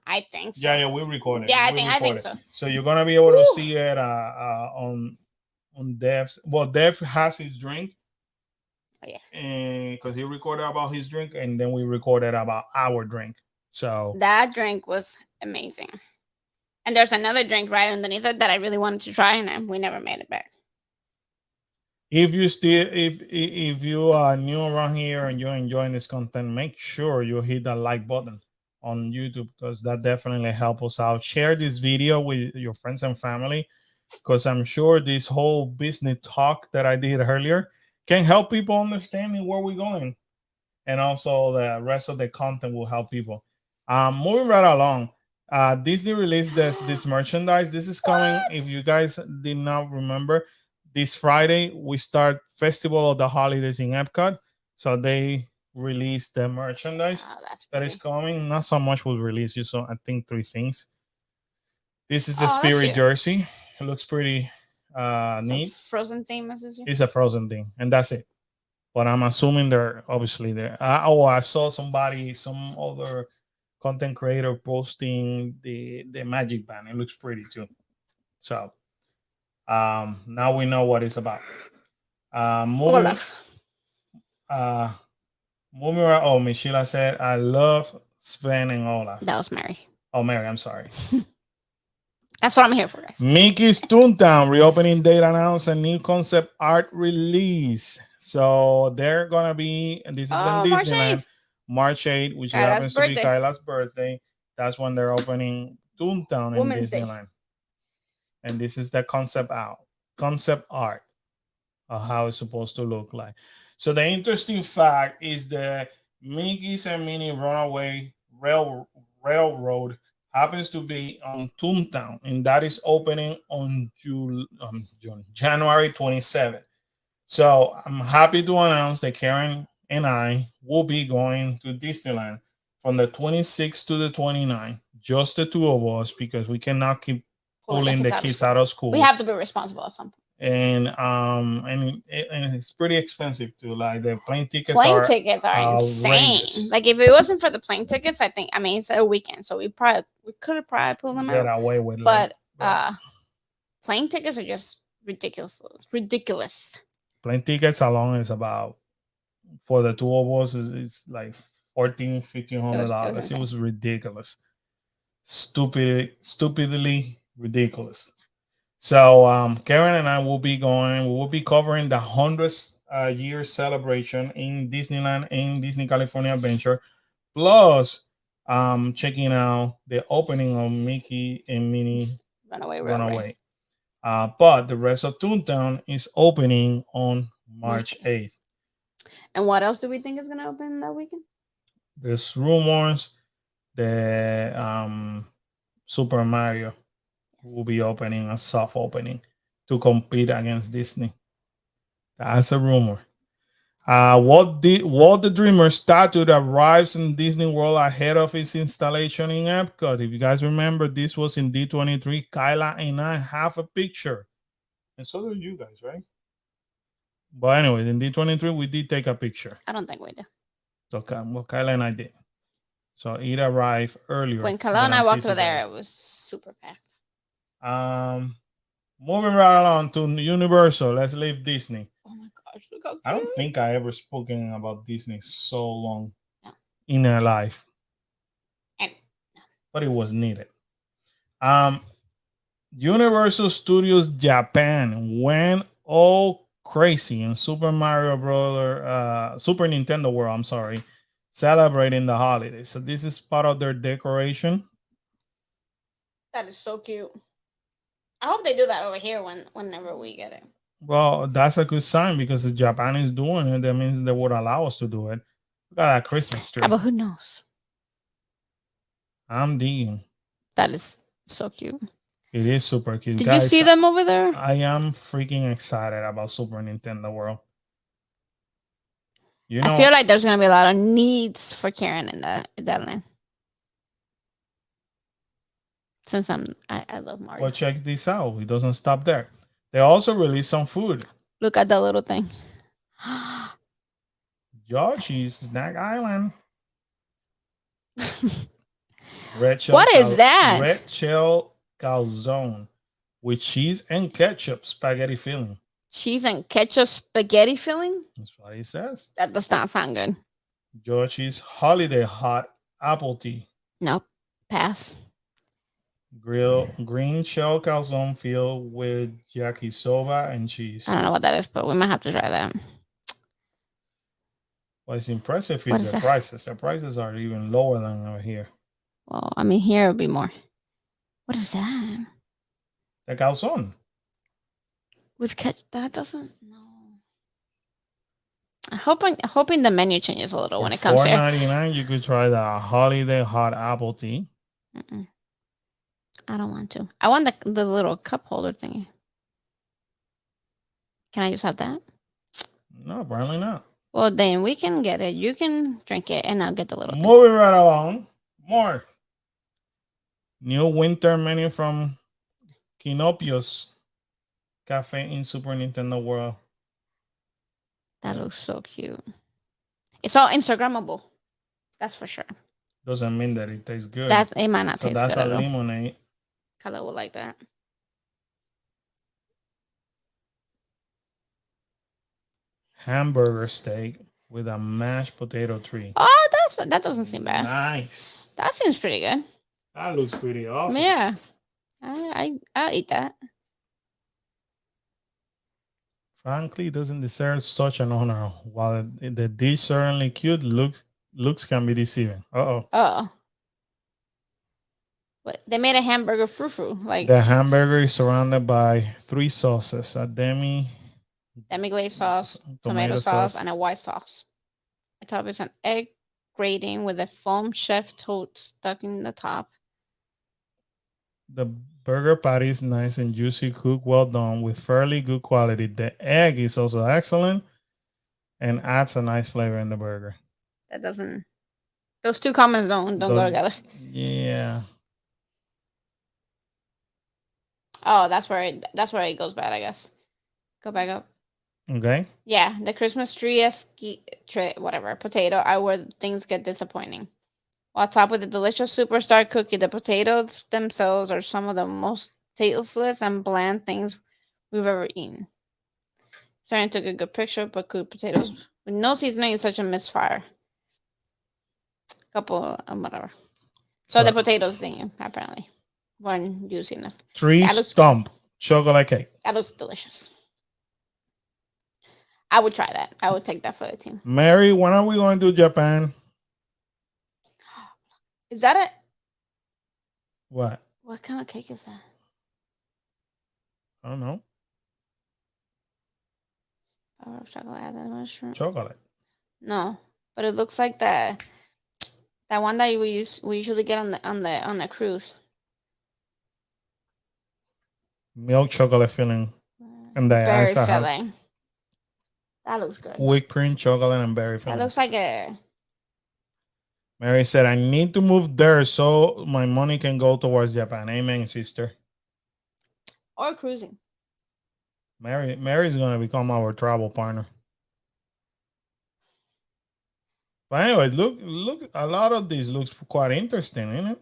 I think so. Yeah, we recorded. Yeah, We I think recorded. so. So you're gonna be able to Woo! see it on Dev's. Well, Dev has his drink. Oh, yeah. And because he recorded about his drink, and then we recorded about our drink. So That drink was amazing. And there's another drink right underneath it that I really wanted to try, and we never made it back. if you are new around here and you're enjoying this content, make sure you hit that like button on YouTube because that definitely helps us out. Share this video with your friends and family because I'm sure this whole business talk that I did earlier can help people understanding where we're going, and also the rest of the content will help people. Moving right along, Disney released this merchandise. This is coming. If you guys did not remember, this Friday we start Festival of the Holidays in Epcot. So they released the merchandise that's that is coming. Not so much will release you. So I think three things. This is a Spirit jersey. It looks pretty neat. Frozen theme message. It's a Frozen thing, and that's it. But I'm assuming they're obviously there. I saw some other content creator posting the magic band. It looks pretty too. So now we know what it's about. Moving, Olaf. moving around. Oh, Michelle said, I love Sven and Olaf. That was Mary. Oh, Mary, I'm sorry. That's what I'm here for, guys. Mickey's Toontown reopening date announced a new concept art release. So they're gonna be, and this is in Disneyland, March 8th, which happens to be Kyla's birthday. That's when they're opening Toontown in Disneyland. And this is the concept art of how it's supposed to look like. So the interesting fact is the Mickey's and Minnie Runaway Railroad happens to be on Toontown, and that is opening on January 27th. So I'm happy to announce that Karen and I will be going to Disneyland from the 26th to the 29th, just the two of us, because we cannot keep pulling the kids out of school. We have to be responsible at some point. and it's pretty expensive too. Like the plane tickets Plane are tickets are insane. outrageous. Like if it wasn't for the plane tickets, I think, I mean, it's a weekend, so we could have probably pulled them Get out. away with like, But but plane tickets are just ridiculous. Ridiculous. plane tickets alone is about, for the two of us, is like 14, fifteen It hundred was it was dollars. It insane. was ridiculous, stupidly ridiculous. So Karen and I will be going. We will be covering the 100th year celebration in Disneyland in Disney California Adventure, plus checking out the opening of Mickey and Minnie Runaway Railway. Runaway. But the rest of Toontown is opening on March March 8th. 8th. And what else do we think is gonna open that weekend? There's rumors that Super Mario will be opening a soft opening to compete against Disney. That's a rumor. Walt the Dreamer statue arrives in Disney World ahead of its installation in Epcot. If you guys remember, this was in D23. Kyla and I have a picture, and so do you guys, right? But anyway, in D23, we did take a picture. I don't think we do. So, well, Kyla and I did. So it arrived earlier. When Kala and I walked through there, it was super packed. Moving right along to Universal. Let's leave Disney. Oh my gosh, look how cute. I don't think I ever spoken about Disney so long No. in our life, And but it was needed. Universal Studios Japan went all crazy in Super Nintendo World. I'm sorry, celebrating the holidays. So this is part of their decoration. that is so cute. I hope they do that over here whenever we get it. Well, that's a good sign because if Japan is doing it, that means they would allow us to do it. Look at that Christmas tree. Yeah, but who knows? I'm digging. That is so cute. It is super cute. Did Guys, you see them over there? I am freaking excited about Super Nintendo World. You know, I feel like there's gonna be a lot of needs for Karen in that land. Since I love Mario. but check this out. It doesn't stop there. They also released some food. Look at that little thing. Yoshi's Snack Island. What is that? Red shell calzone with cheese and ketchup spaghetti filling. Cheese and ketchup spaghetti filling? That's what he says. That does not sound good. Yoshi's holiday hot apple tea. Nope. Pass. Green shell calzone filled with yakisoba and cheese. I don't know what that is, but we might have to try that. What's impressive What is is the that? prices. The prices are even lower than over here. Well, I mean, here it'll be more. What is that? The calzone. With ketchup? That doesn't. No. Hoping the menu changes a little For when it comes here. $4.99, you could try the holiday hot apple tea. Mm-mm. I don't want to. I want the little cup holder thingy. Can I just have that? No, apparently not. Well, then we can get it. You can drink it, and I'll get the little thing. Moving right along. More. New winter menu from Kinopio's Cafe in Super Nintendo World. That looks so cute. It's all Instagrammable. That's for sure. Doesn't mean that it tastes good. That it might not so taste that's good a at all. lemonade. Color will like that. Hamburger steak with a mashed potato tree. Oh, that doesn't seem bad. Nice. That seems pretty good. That looks pretty awesome. Yeah, I'll eat that. Frankly, doesn't deserve such an honor. While the dish certainly cute, looks can be deceiving. Oh. What, they made a hamburger frou-frou. Like the hamburger is surrounded by 3 sauces: a demi-glaze sauce, tomato sauce, and a white sauce. The top is an egg grating with a foam chef toast stuck in the top. The burger patty is nice and juicy, cooked well done with fairly good quality. The egg is also excellent and adds a nice flavor in the burger. That doesn't. Those two comments don't go together. Yeah. Oh, that's where it goes bad, I guess. Go back up. Okay. Yeah, the Christmas tree, tray, whatever, potato, I where things get disappointing. While topped with a delicious superstar cookie, the potatoes themselves are some of the most tasteless and bland things we've ever eaten. Sarah took a good picture, but cooked potatoes with no seasoning is such a misfire. Couple, whatever. So the So, potatoes thing, apparently, weren't used enough. tree That looks stump chocolate cake. that looks delicious. I would try that. I would take that for the team. Mary, when are we going to Japan? Is that it? What? What kind of cake is that? I don't know. Power of chocolate added mushroom. Chocolate. No, but it looks like that one that we usually get on the cruise. Milk chocolate filling. And the Berry ice I have filling. That looks good. whipped cream, chocolate, and berry That filling. looks like a Mary said, I need to move there so my money can go towards Japan. Amen, sister. or cruising. Mary's gonna become our travel partner. But anyway, look, a lot of this looks quite interesting, isn't it?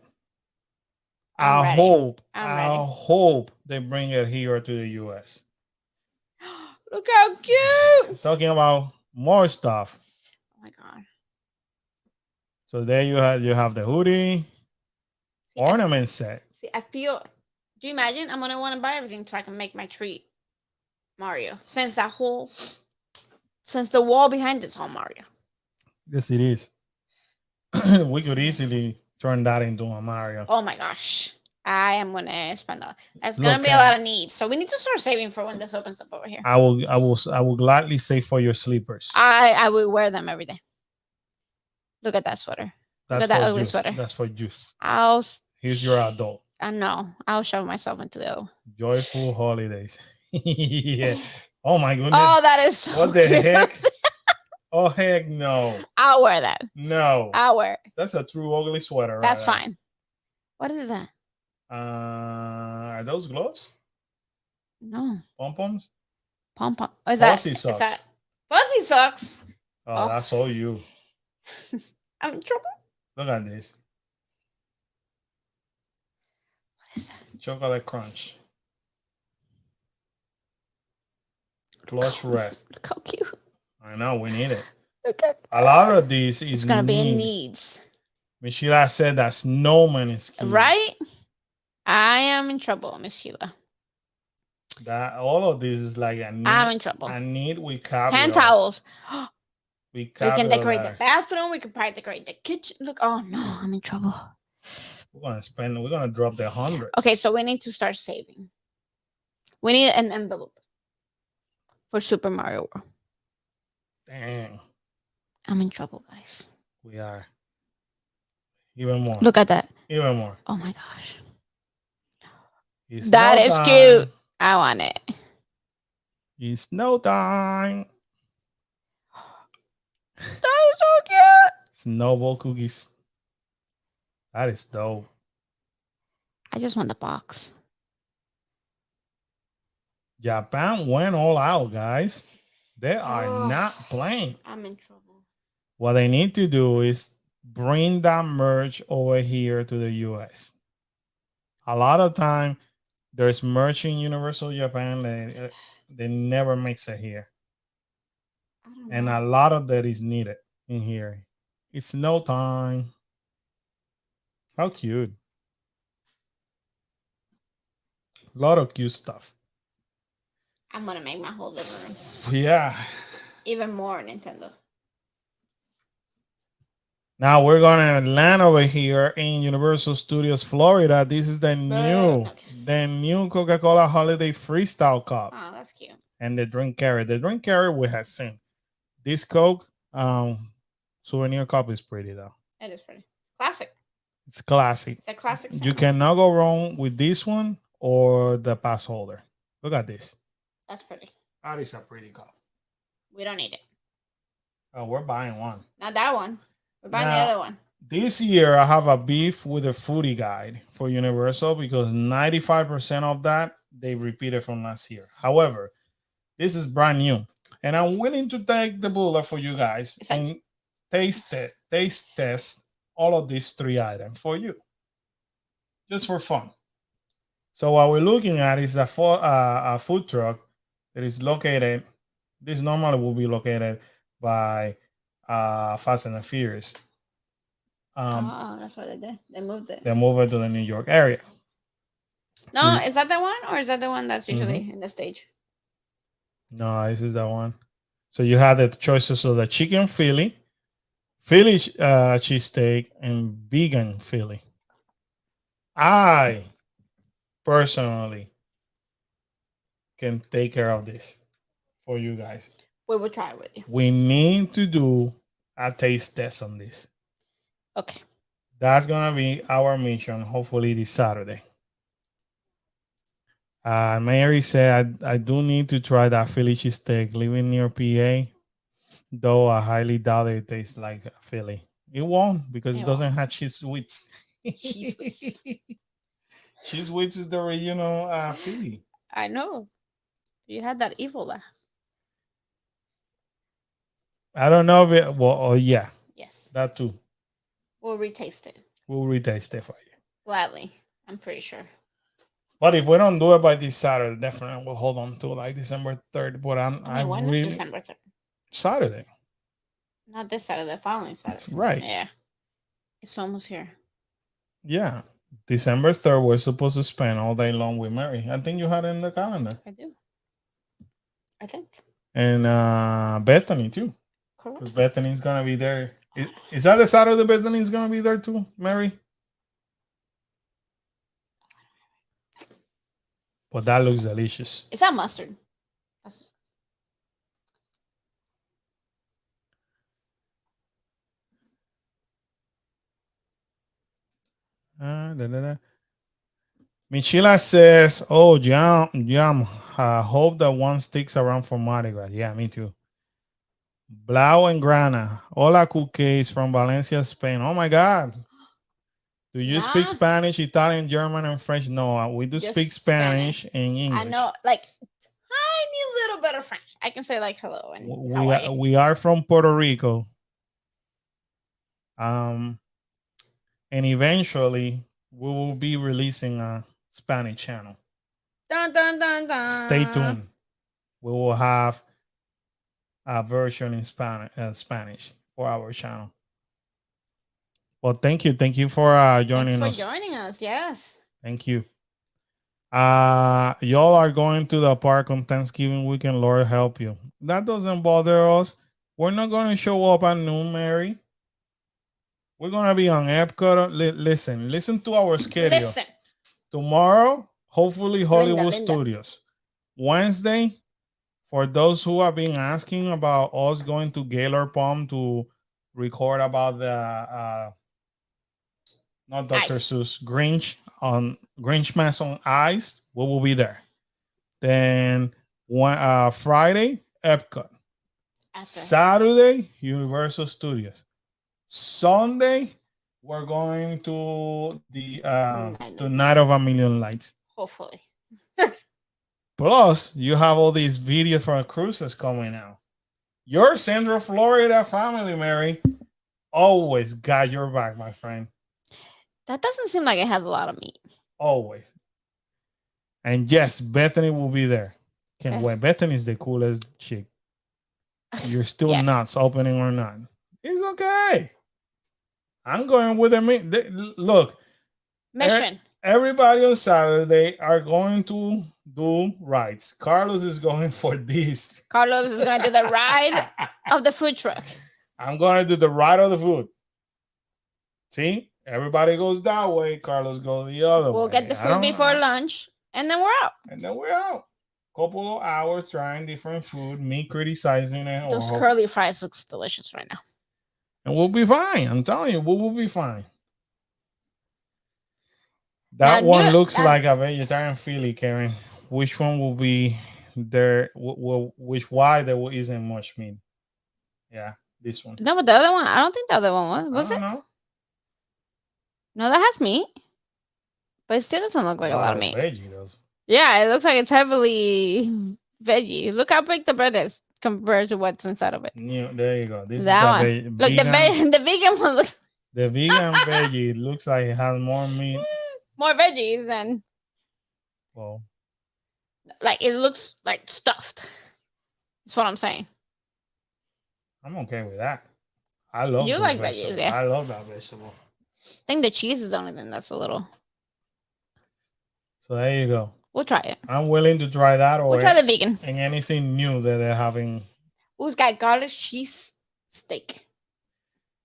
I'm ready. I'm I ready. hope they bring it here to the US. Look how cute! Talking about more stuff. Oh my god! So there you have the hoodie See, ornament set. See, I feel. Do you imagine? I'm gonna want to buy everything so I can make my tree Mario. Since the wall behind it's all Mario. Yes, it is. We could easily turn that into a Mario. Oh my gosh! I am gonna spend a. That's Look gonna be a at- lot of needs. So we need to start saving for when this opens up over here. I will gladly say for your sleepers. I will wear them every day. Look at that sweater. Look at that ugly sweater. That's for youth. I'll. Here's your adult. I know. I'll shove myself into the other. Joyful holidays. Yeah. Oh my goodness. Oh, that is so What the cute. heck? Oh heck no. I'll wear that. No. I'll wear it. That's a true ugly sweater. That's right fine. What is that? Are those gloves? No. Pom poms? Pom pom. Is that Fuzzy is socks. that fuzzy socks? Oh, that's all you. I'm in trouble. Look at this. What is that? Chocolate crunch. Plush red. Look how cute. I know we need it. Look at A lot of these is it's gonna be in need. needs. Miss Sheila said that snowman is cute. Right? I am in trouble, Miss Sheila. That all of this is like a need. I'm in trouble. I need we cover Hand towels. We We can it all decorate the there. bathroom. We can probably decorate the kitchen. Look, oh no, I'm in trouble. We're gonna drop the hundreds. Okay, so we need to start saving. We need an envelope for Super Mario World. Dang. I'm in trouble, guys. We are. Even more. Look at that. Even more. Oh my gosh. It's That no is time. cute. I want it. It's no time. That is so cute. Snowball cookies. That is dope. I just want the box. Japan went all out, guys. They are Oh. not playing. I'm in trouble. What they need to do is bring that merch over here to the US. A lot of time there's merch in Universal Japan that they never mix it here. I don't know. And a lot of that is needed in here. It's no time. How cute. A lot of cute stuff. I'm gonna make my whole living room Yeah. even more Nintendo. Now we're gonna land over here in Universal Studios, Florida. This is the new Coca-Cola Holiday Freestyle Cup Oh, that's cute. and the drink carrier. The drink carrier we have seen. This Coke souvenir cup is pretty though. It is pretty classic. It's classy. It's a classic. You cannot go wrong with this one or the pass holder. Look at this. That's pretty. That is a pretty cup. We don't need it. Oh, we're buying one. Not that one. We're buying Now- the other one. This year, I have a beef with the foodie guide for Universal because 95% of that they repeated from last year. However, This is brand new, and I'm willing to take the bullet for you guys Exacto. and taste test all of these three items for you, just for fun. So what we're looking at is a food truck that is located. This normally will be located by Fast and the Furious. Oh, that's what they did. They moved it. They move it to the New York area. No, is that the one, or is that the one that's Mhm. usually in the stage? No, this is the one. So you have the choices of the chicken Philly cheesesteak, and vegan Philly. I personally can take care of this for you guys. We will try it with you. We need to do a taste test on this. Okay. That's gonna be our mission. Hopefully this Saturday. Mary said I do need to try that Philly cheesesteak. Living near PA, though I highly doubt it tastes like Philly. It won't because it It won't. doesn't have cheese whiz. Cheese whiz. Cheese whiz is the original Philly. I know. You had that evil laugh. I don't know if it. Well, oh yeah, Yes. that too. We'll retaste it. We'll retaste it for you. Gladly. I'm pretty sure. But if we don't do it by this Saturday, definitely we'll hold on to like December 3rd. But I When is really December 3rd? Saturday. Not this Saturday, the following That's Saturday. right. Yeah. It's almost here. Yeah. December 3rd, we're supposed to spend all day long with Mary. I think you had it in the calendar. I do. I think. And Bethany too. Correct. Because Bethany's gonna be there. Is that the Saturday Bethany's gonna be there too, Mary? But that looks delicious. Is that mustard? That's just... Da, da, da. Michela says, "Oh, jam. Hope that one sticks around for Mardi Gras. Yeah, me too." Blau and Grana. Hola, cookies from Valencia, Spain. Oh my God. Do you speak Nah. Spanish, Italian, German, and French? No, we do Just speak Spanish and English. I know, like tiny little bit of French. I can say like hello and how We are are, you? we are from Puerto Rico. And eventually we will be releasing a Spanish channel. Dun dun dun dun. Stay tuned. We will have a version in Spanish for our channel. Well, thank you for joining Thanks for us. joining us. Yes. Thank you. Y'all are going to the park on Thanksgiving weekend. Lord help you. That doesn't bother us. We're not going to show up at noon, Mary. We're going to be on Epcot. Listen to our schedule. Listen. Tomorrow, hopefully Hollywood Linda. Studios. Wednesday, for those who have been asking about us going to Gaylord Palm to record about the not Dr. Ice. Seuss, Grinch Mass on Ice. We will be there. Then Friday, Epcot. Saturday, Universal Studios. Sunday, we're going to the Night of a Million Lights. Hopefully. Plus, you have all these videos from cruises coming out. Your Central Florida family, Mary, always got your back, my friend. That doesn't seem like it has a lot of meat. Always. And yes, Bethany will be there. Can't wait. Bethany's the coolest chick. You're still nuts, opening or not. It's okay. I'm going with them. Look. Mission. Everybody on Saturday are going to do rides. Carlos is going for this. Carlos is going to do the ride of the food truck. I'm going to do the ride of the food. See? Everybody goes that way. Carlos goes the other way. We'll get the food before lunch, and then we're out. Couple of hours trying different food, me criticizing it. Those curly fries looks delicious right now. And we'll be fine. I'm telling you, we will be fine. That one looks like a vegetarian Philly, Karen. Which one will be there? Why there isn't much meat? Yeah, this one. No, but the other one, I don't think the other one was it? No, that has meat, but it still doesn't look like a lot of meat. Veggie does. Yeah, it looks like it's heavily veggie. Look how big the bread is compared to what's inside of it. There you go. This is That the one. Look, vegan. the vegan one looks The vegan veggie. It looks like it has more meat. more veggies than Well, like it looks like stuffed. That's what I'm saying. I'm okay with that. I love You those like veggies, vegetables. yeah. I love that vegetable. I think the cheese is the only thing that's a little. So there you go. We'll try it. I'm willing to try that We'll or try the vegan. and anything new that they're having. Who's got garlic cheese steak?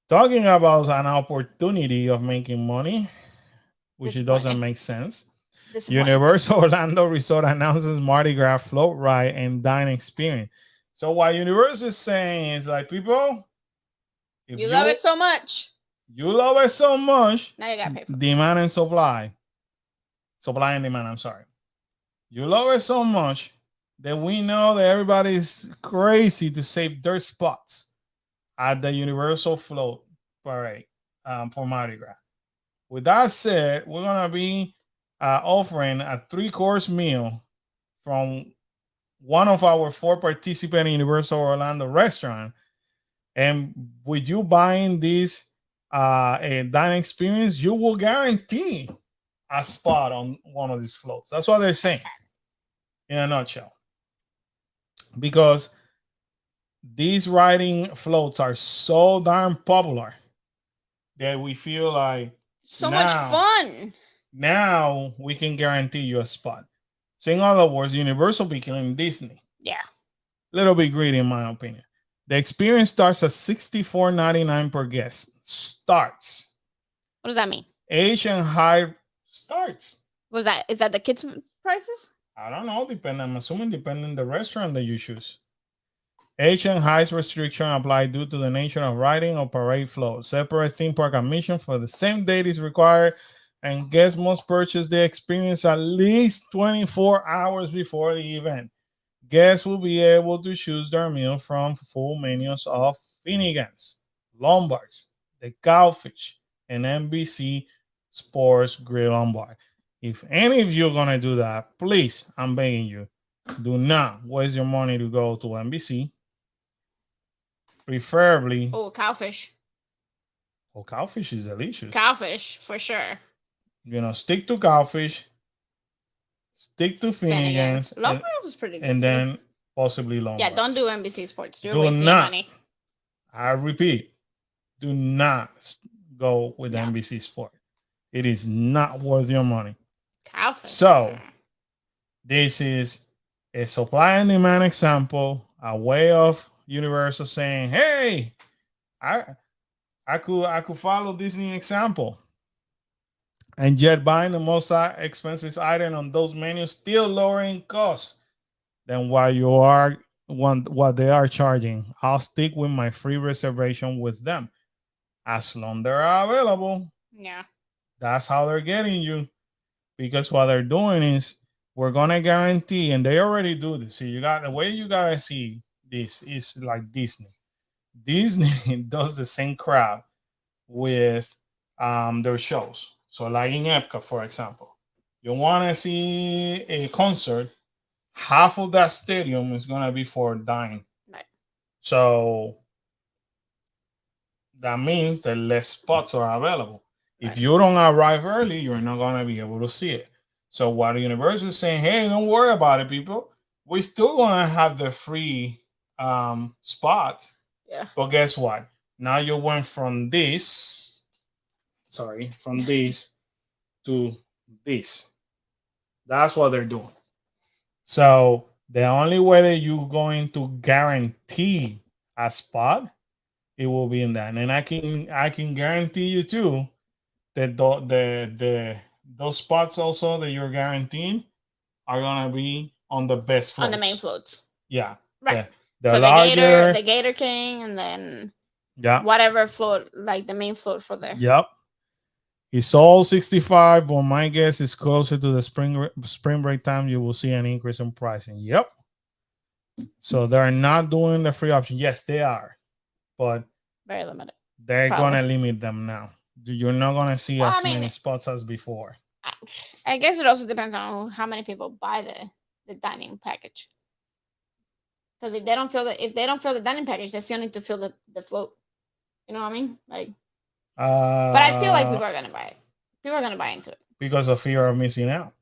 Talking about an opportunity of making money, which it doesn't Disappointing. make sense. Disappointing. Universal Orlando Resort announces Mardi Gras float ride and dine experience. So what Universal is saying is like, people, if You love it so much. you love it so much, Now you gotta pay for it. demand and supply. Supply and demand, I'm sorry. You love it so much that we know that everybody's crazy to save their spots at the Universal Float Parade for Mardi Gras. With that said, we're going to be offering a 3-course meal from one of our 4 participating Universal Orlando restaurants. And with you buying this dining experience, you will guarantee a spot on one of these floats. That's what they're saying in a nutshell. Because these riding floats are so darn popular that we feel like so much fun. Now we can guarantee you a spot. So in other words, Universal became Disney. Yeah. Little bit greedy in my opinion. The experience starts at $64.99 per guest. Starts. What does that mean? Age and height starts. Was that is that the kids' prices? I don't know. I'm assuming depending on the restaurant that you choose. Age and height restriction apply due to the nature of riding or parade float. Separate theme park admission for the same date is required, and guests must purchase the experience at least 24 hours before the event. Guests will be able to choose their meal from full menus of Finnegan's, Lombard's, the Cowfish, and NBC Sports Grill on Bar. If any of you are going to do that, please, I'm begging you, do not waste your money to go to NBC. Preferably. Oh, Cowfish. Oh, Cowfish is delicious. Cowfish, for sure. Stick to Cowfish. Stick to Finnegan's. Lombard was pretty good. And then possibly Lombard. Yeah, don't do NBC Sports. You're wasting your money. I repeat, do not go with NBC Sport. It is not worth your money. Cowfish. So, this is a supply and demand example, a way of Universal saying, "Hey, I could follow Disney example, and yet buying the most expensive item on those menus still lowering costs than what they are charging. I'll stick with my free reservation with them as long as they're available." Yeah, that's how they're getting you, because what they're doing is we're gonna guarantee, and they already do this. See, the way you gotta see this is like Disney. Disney does the same crap with their shows. So like in Epcot, for example, you want to see a concert, half of that stadium is going to be for dining. Right. So that means that less spots are available. Right. If you don't arrive early, you're not going to be able to see it. So what the Universal is saying, hey, don't worry about it, people. We're still going to have the free spots. Yeah. But guess what? Now you went from this to this. That's what they're doing. So the only way that you're going to guarantee a spot, it will be in that. And I can guarantee you too that those spots also that you're guaranteeing are gonna be on the best floats. On the main floats. Yeah. Right. The larger, the Gator King, and then yeah, whatever float, like the main float for there. Yep. It's all 65, but my guess is closer to the spring break time. You will see an increase in pricing. Yep. So they're not doing the free option. Yes, they are, but very limited. They're gonna limit them now. You're not gonna see as many spots as before. I guess it also depends on how many people buy the dining package. Because if they don't feel the dining package, they still need to feel the float. You know what I mean? Like, but I feel like Uh, people are gonna buy it. People are gonna buy into it. because of fear of missing out.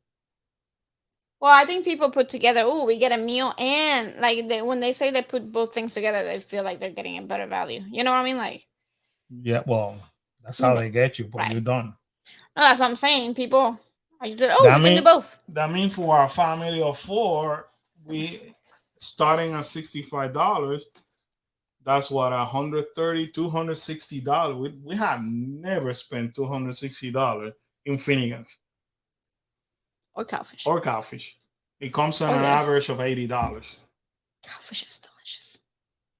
Well, I think people put together. Oh, we get a meal, and like when they say they put both things together, they feel like they're getting a better value. You know what I mean? Like, Yeah, well, that's how they get you, but right? you don't. No, that's what I'm saying. People, I just did. Oh, That we can do mean both. that mean for our family of four, we starting at $65. That's what 130, $260. We have never spent $260 in Finnegan's Or cowfish. or cowfish. It comes on Oh an yeah, average of $80. cowfish is delicious.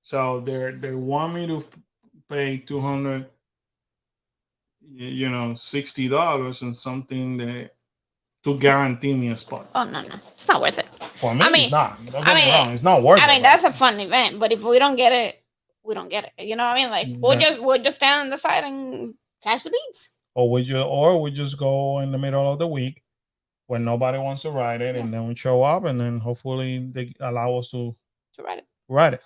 So they want me to pay 200, $60 and something that to guarantee me a spot. Oh no, it's not worth it. For me, I mean, it's not. Don't I get me mean, wrong. It's not worth I it. mean that's a fun event. But if we don't get it, we don't get it. You know what I mean? Like we'll just stand on the side and catch the beats. Or we just go in the middle of the week when nobody wants to ride it, and then we show up, and then hopefully they allow us to ride it. Ride it.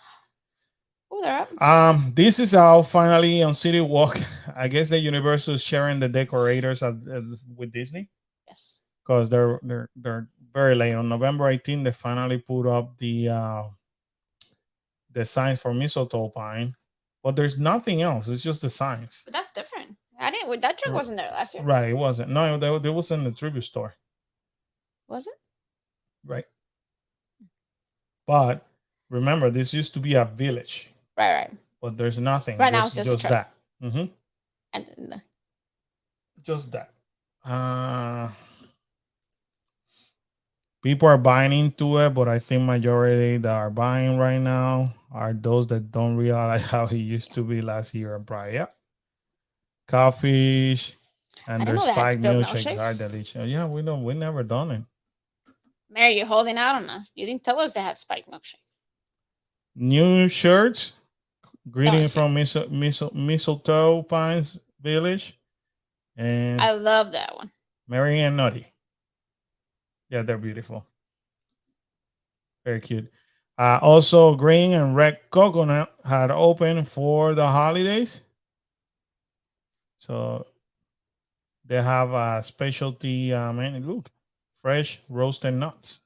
Oh, they're up. This is out finally on City Walk. I guess the Universal is sharing the decorators with Disney. Yes. Because they're very late on November 18th. They finally put up the signs for mistletoe pine, but there's nothing else. It's just the signs. But that's different. I didn't. That truck wasn't there last year. Right, it wasn't. No, they was in the tribute store. Was it? Right. But remember, this used to be a village. Right. But there's nothing. Right now, it's just that. Mm-hmm. And just that. People are buying into it, but I think majority that are buying right now are those that don't realize how it used to be last year and prior. Yeah. Coffee and their spiked milkshakes are delicious. Yeah, we never done it. Mary, you're holding out on us. You didn't tell us they had spiked milkshakes. New shirts. Greeting from Mistletoe Pines Village. And I love that one. Mary and Nutty. Yeah, they're beautiful. Very cute. Also, Green and Red Coconut had opened for the holidays. So they have a specialty, look, fresh roasted nuts.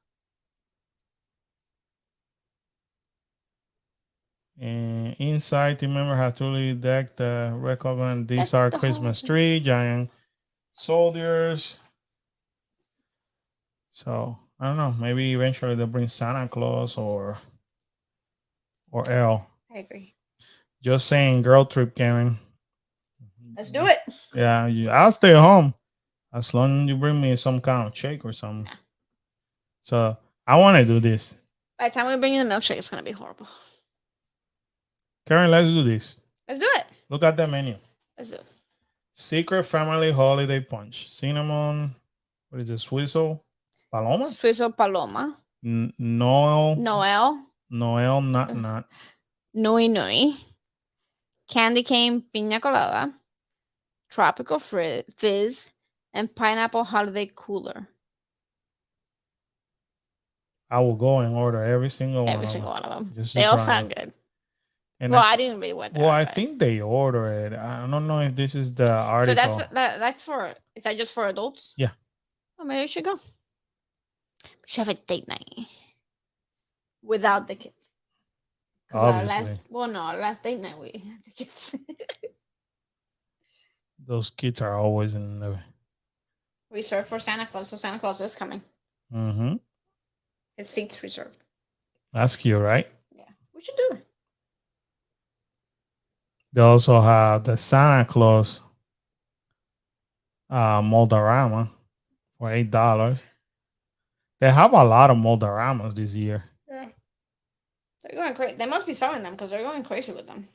And inside, team member has totally decked the Red Coconut. These are Christmas tree, giant soldiers. So I don't know. Maybe eventually they'll bring Santa Claus or L. I agree. Just saying, girl trip, Karen. Let's do it. Yeah, I'll stay home as long as you bring me some kind of shake or something. Yeah. So I want to do this. By the time we bring you the milkshake, it's gonna be horrible. Karen, let's do this. Let's do it. Look at the menu. Let's do it. Secret Family Holiday Punch. Cinnamon. What is it? Swizzle? Paloma? Swizzle Paloma. Noel. Not. Nui. Candy cane piña colada. Tropical fizz. And pineapple holiday cooler. I will go and order every single one of them. Just they all sound good. And I didn't really want that. Well, I think they order it. I don't know if this is the article. So that's for. Is that just for adults? Yeah. Well, maybe we should go. We should have a date night without the kids. Obviously. Our last date night we had the kids. Those kids are always in the. We served for Santa Claus, so Santa Claus is coming. Mm-hmm. His seat's reserved. That's cute, right? Yeah, we should do it. They also have the Santa Claus Moldorama for $8. They have a lot of Moldoramas this year. Yeah. They're going crazy. They must be selling them because they're going crazy with them.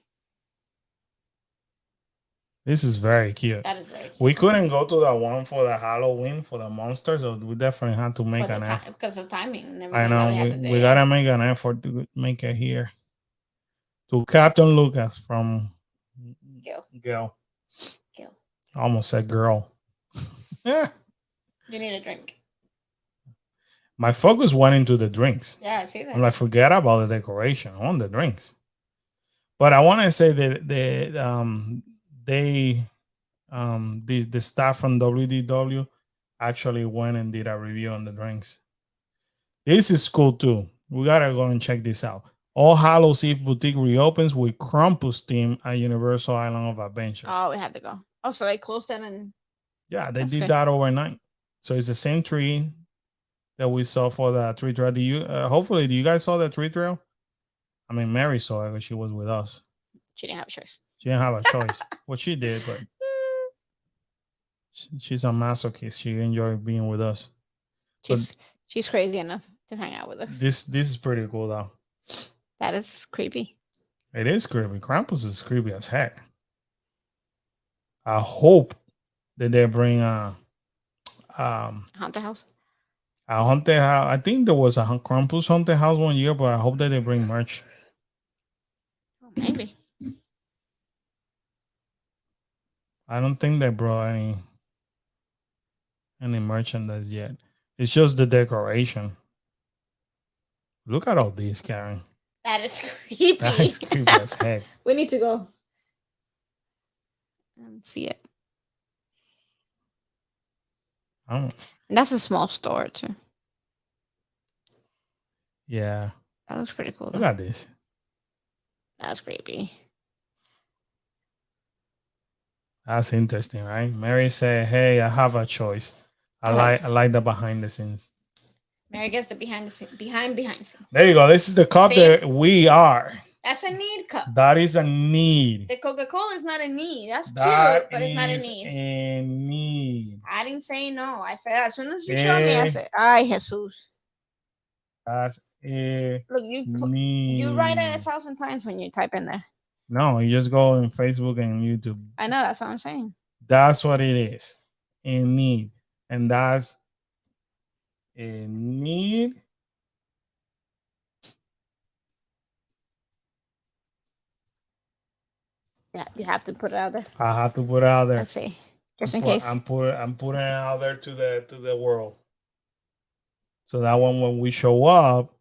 This is very cute. That is very cute. We couldn't go to the one for the Halloween for the monsters, so we definitely had to make an effort. Because of timing and everything. I know. We got to make an effort to make it here. To Captain Lucas from Gil. I almost said girl. You need a drink. My focus went into the drinks. Yeah, I see I'm that. like, forget about the decoration on the drinks. But I want to say that they the staff from WDW actually went and did a review on the drinks. This is cool too. We gotta go and check this out. All Hallows Eve boutique reopens with Krampus theme at Universal Island of Adventure. Oh, we have to go. Oh, so they closed it and Yeah, they that's did good. that overnight. So it's the same tree that we saw for the tree trail. Do you? Hopefully, do you guys saw the tree trail? I mean, Mary saw it because she was with us. She didn't have a choice. She didn't have a choice. Well, she did, but she's a masochist. She enjoyed being with us. But She's crazy enough to hang out with us. this is pretty cool though. That is creepy. It is creepy. Krampus is creepy as heck. I hope that they bring Haunted house. a haunted house. I think there was a Krampus haunted house one year, but I hope that they bring merch. Oh, maybe. I don't think they brought any merchandise yet. It's just the decoration. Look at all these, Karen. That is creepy. That is creepy as heck. We need to go and see it. Oh, And that's a small store too. yeah. That looks pretty cool. Look at this. That's creepy. That's interesting, right? Mary said, "Hey, I have a choice. I like the behind the scenes." Mary gets the behind the scene, behind scene. There you go. This is the cup See? that we are. That's a need cup. That is a need. The Coca-Cola is not a need. That's That cute, but it's not a is need. a need. I didn't say no. I said as soon as you showed me, I said, "Ay, Jesus." That's a Look, need. you write it 1,000 times when you type in there. No, you just go on Facebook and YouTube. I know, that's what I'm saying. That's what it is. A need. And that's a need. Yeah, you have to put it out there. I have to put it out there. Let's see. Just in case. I'm putting it out there to the world. So that one when we show up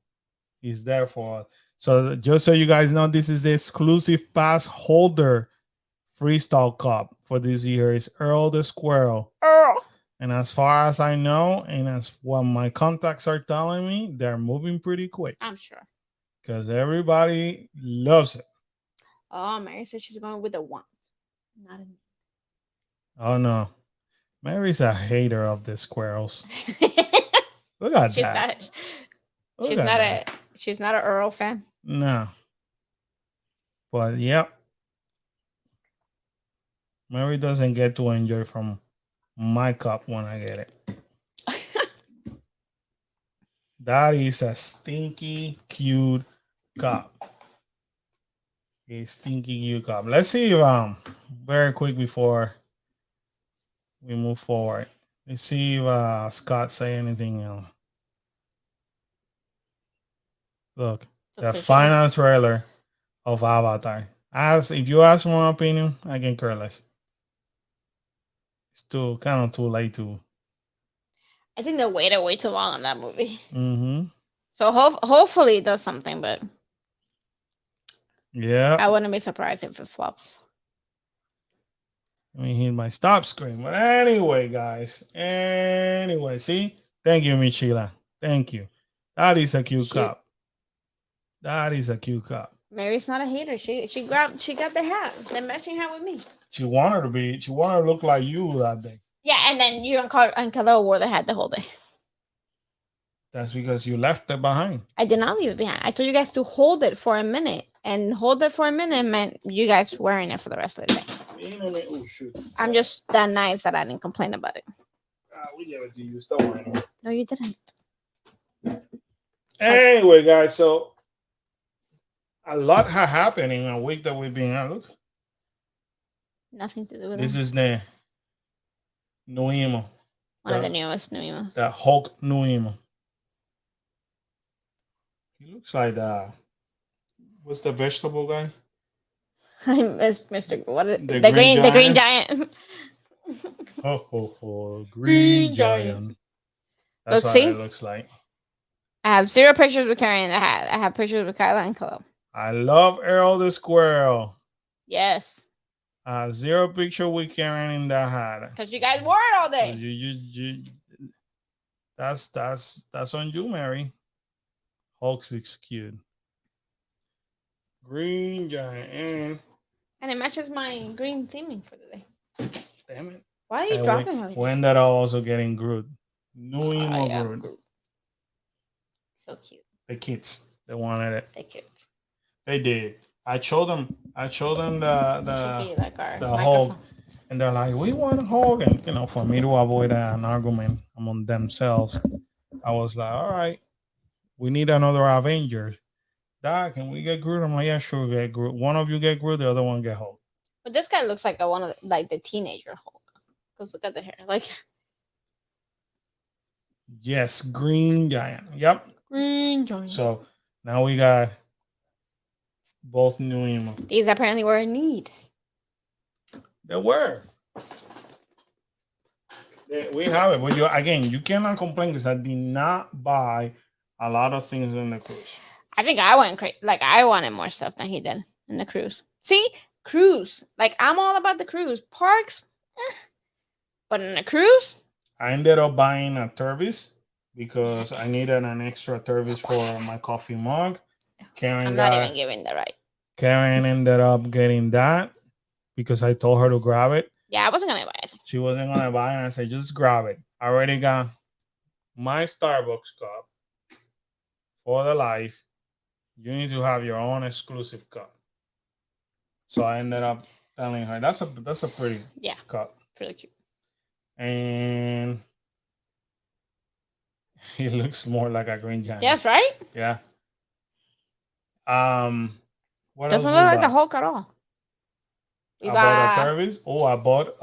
is there for us. So just so you guys know, this is the exclusive pass holder freestyle cup for this year. It's Earl the Squirrel. Earl. And as far as I know, and as what my contacts are telling me, they're moving pretty quick. I'm sure. Because everybody loves it. Oh, Mary said she's going with a want. Not a need. Oh no. Mary's a hater of the squirrels. Look at she's that. She's not an Earl fan. No. But yep. Mary doesn't get to enjoy from my cup when I get it. That is a stinky cute cup. A stinky cute cup. Let's see if very quick before we move forward. Let's see if Scott say anything else. Look, the final trailer of Avatar. If you ask my opinion, I can care less. It's kind of too late to. I think they waited way too long on that movie. Mm-hmm. So hopefully it does something, but yeah, I wouldn't be surprised if it flops. Let me hit my stop screen. But anyway, guys. Anyway, see? Thank you, Michila. Thank you. That is a cute cup. That is a cute cup. Mary's not a hater. She got the hat, the matching hat with me. She wanted to look like you that day. Yeah, and then you and Khalil wore the hat the whole day. That's because you left it behind. I did not leave it behind. I told you guys to hold it for a minute. And hold it for a minute meant you guys wearing it for the rest of the day. Oh, shoot. I'm just that nice that I didn't complain about it. We gave it to you. Still wearing it. No, you didn't. Anyway, guys, so a lot has happened in a week that we've been out. Look. Nothing to do with this. it. Is the new emo. One of the newest new emo. The Hulk new emo. He looks like what's the vegetable guy? Mr. What is the green giant? Green giant. That's Let's what see. it looks like. I have zero pictures with carrying the hat. I have pictures with Kyla and Chloe. I love Earl the squirrel. Yes. Zero picture with Karen in that hat. Because you guys wore it all day. That's on you, Mary. Hulk's is cute. Green giant. And it matches my green theming for the day. Damn it. Why are you dropping everything? We ended up also getting Groot. New emo yeah, Groot. So cute. The kids. They wanted it. The kids. They did. I showed them the Hulk. And they're like, we want a Hulk. And for me to avoid an argument among themselves, I was like, all right, we need another Avengers. Doc, can we get Groot? I'm like, yeah, sure, get Groot. One of you get Groot, the other one get Hulk. But this guy looks like one of the teenager Hulk. Because look at the hair. Yes, Green Giant. Yep. Green Giant. So now we got both new emo. These apparently were in need. They were. We have it. But you cannot complain because I did not buy a lot of things in the cruise. I think I went crazy. I wanted more stuff than he did in the cruise. See, cruise. I'm all about the cruise. Parks, but in the cruise, I ended up buying a Turvis because I needed an extra Turvis for my coffee mug. I'm not even giving the right. Karen ended up getting that because I told her to grab it. Yeah, I wasn't gonna buy it. She wasn't gonna buy it, and I said, just grab it. I already got my Starbucks cup for the life. You need to have your own exclusive cup. So I ended up telling her that's a pretty cup. Pretty cute. And he looks more like a green giant. Yes, right? Yeah. What doesn't look like the Hulk at all. I bought a Turvis. Oh, I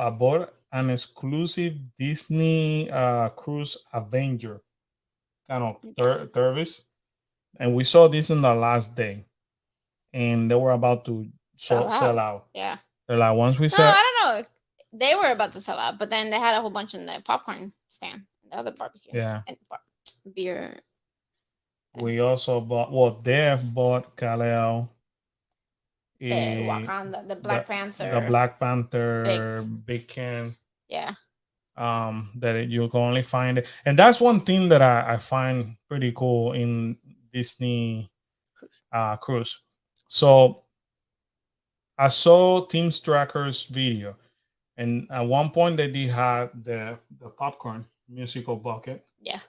bought an exclusive Disney Cruise Avenger kind of Turvis. And we saw this in the last day. And they were about to sell out. Yeah. They're like, once we sell. I don't know. They were about to sell out, but then they had a whole bunch in the popcorn stand, the other barbecue. Yeah. And beer. We also bought, Dev bought Kal-El. The Wakanda, the Black Panther. The Black Panther big can. Yeah. That you can only find it. And that's one thing that I find pretty cool in Disney cruise. So I saw Team Stracker's video, and at one point they did have the popcorn musical bucket. Yeah.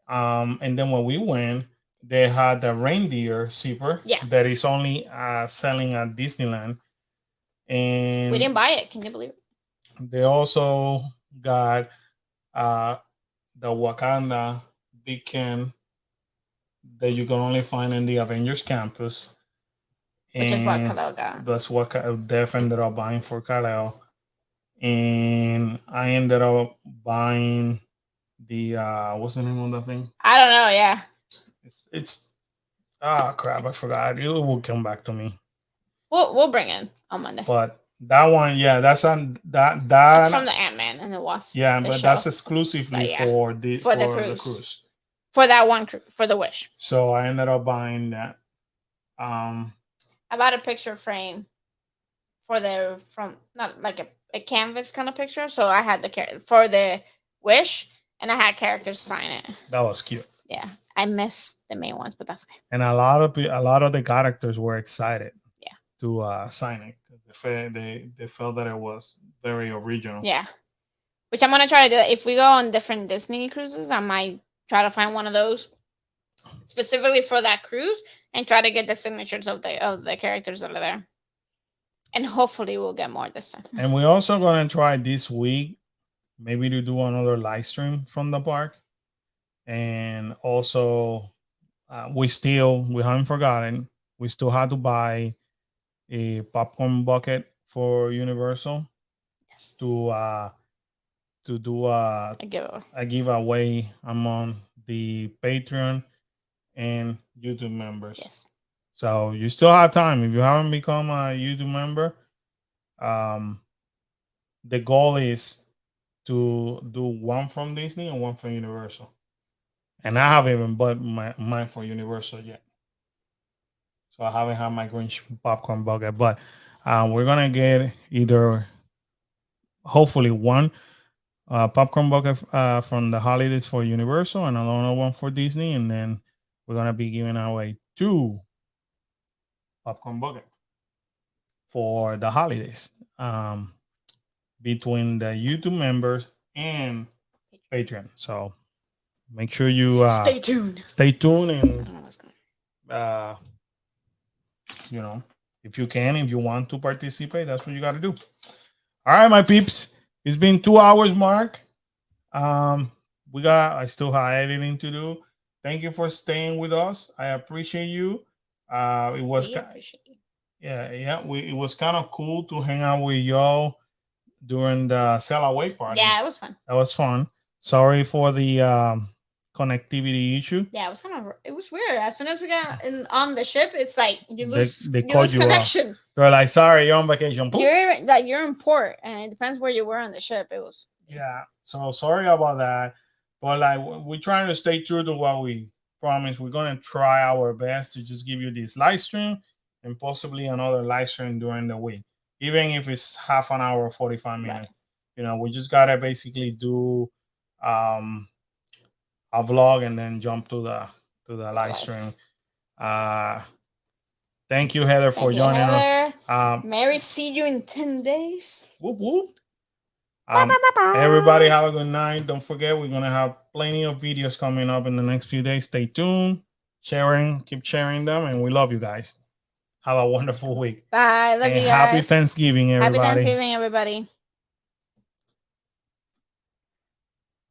And then when we went, they had the reindeer zipper. Yeah. That is only selling at Disneyland. And we didn't buy it. Can you believe it? They also got the Wakanda big can that you can only find in the Avengers campus. Which is what Kal-El got. That's what Def ended up buying for Kal-El. And I ended up buying the what's the name of that thing? I don't know. Yeah. It's crap! I forgot. It will come back to me. We'll bring it on Monday. But that one, yeah, that's on that. That's from the Ant-Man and the Wasp. Yeah, but that's exclusively for the cruise. For that one for the Wish. So I ended up buying that. I bought a picture frame not like a canvas kind of picture. So I had for the Wish, and I had characters sign it. That was cute. Yeah, I missed the main ones, but that's okay. And a lot of the characters were excited. Yeah. To sign it. They felt that it was very original. Yeah. Which I'm gonna try to do. If we go on different Disney cruises, I might try to find one of those specifically for that cruise and try to get the signatures of the characters that are there. And hopefully we'll get more this time. And we're also gonna try this week, maybe to do another live stream from the park. And also, we haven't forgotten. We still had to buy a popcorn bucket for Universal. Yes. To do a giveaway among the Patreon and YouTube members. Yes. So you still have time. If you haven't become a YouTube member, the goal is to do one from Disney and one from Universal. and I haven't even bought mine for Universal yet. So I haven't had my Grinch popcorn bucket, but we're gonna get either hopefully one popcorn bucket from the holidays for Universal and another one for Disney, and then we're gonna be giving away two popcorn bucket for the holidays between the YouTube members and Patreon. So make sure you Stay tuned. stay tuned I and don't know what's going uh, you know, if you can, if you want to participate, that's what you got to do. All right, my peeps. It's been 2 hours, Mark. I still have editing to do. Thank you for staying with us. I appreciate you. It was, We appreciate you. yeah. It was kind of cool to hang out with y'all during the sell away party. Yeah, it was fun. That was fun. Sorry for the connectivity issue. Yeah, it was weird. As soon as we got on the ship, it's like you lose They you called lose you connection. They're like, sorry, you're on vacation. Boop. You're in port, and it depends where you were on the ship. It was Yeah. So sorry about that. But like we're trying to stay true to what we promised. We're gonna try our best to just give you this live stream and possibly another live stream during the week. Even if it's half an hour or 45 minutes. right. You know, we just gotta basically do a vlog and then jump to the live stream. Thank you, Heather, for joining us. Mary, see you in 10 days. Whoop whoop. Everybody have a good night. Don't forget, we're gonna have plenty of videos coming up in the next few days. Stay tuned, keep sharing them, and we love you guys. Have a wonderful week. Bye. Love you guys. Happy Thanksgiving, everybody. Happy Thanksgiving, everybody.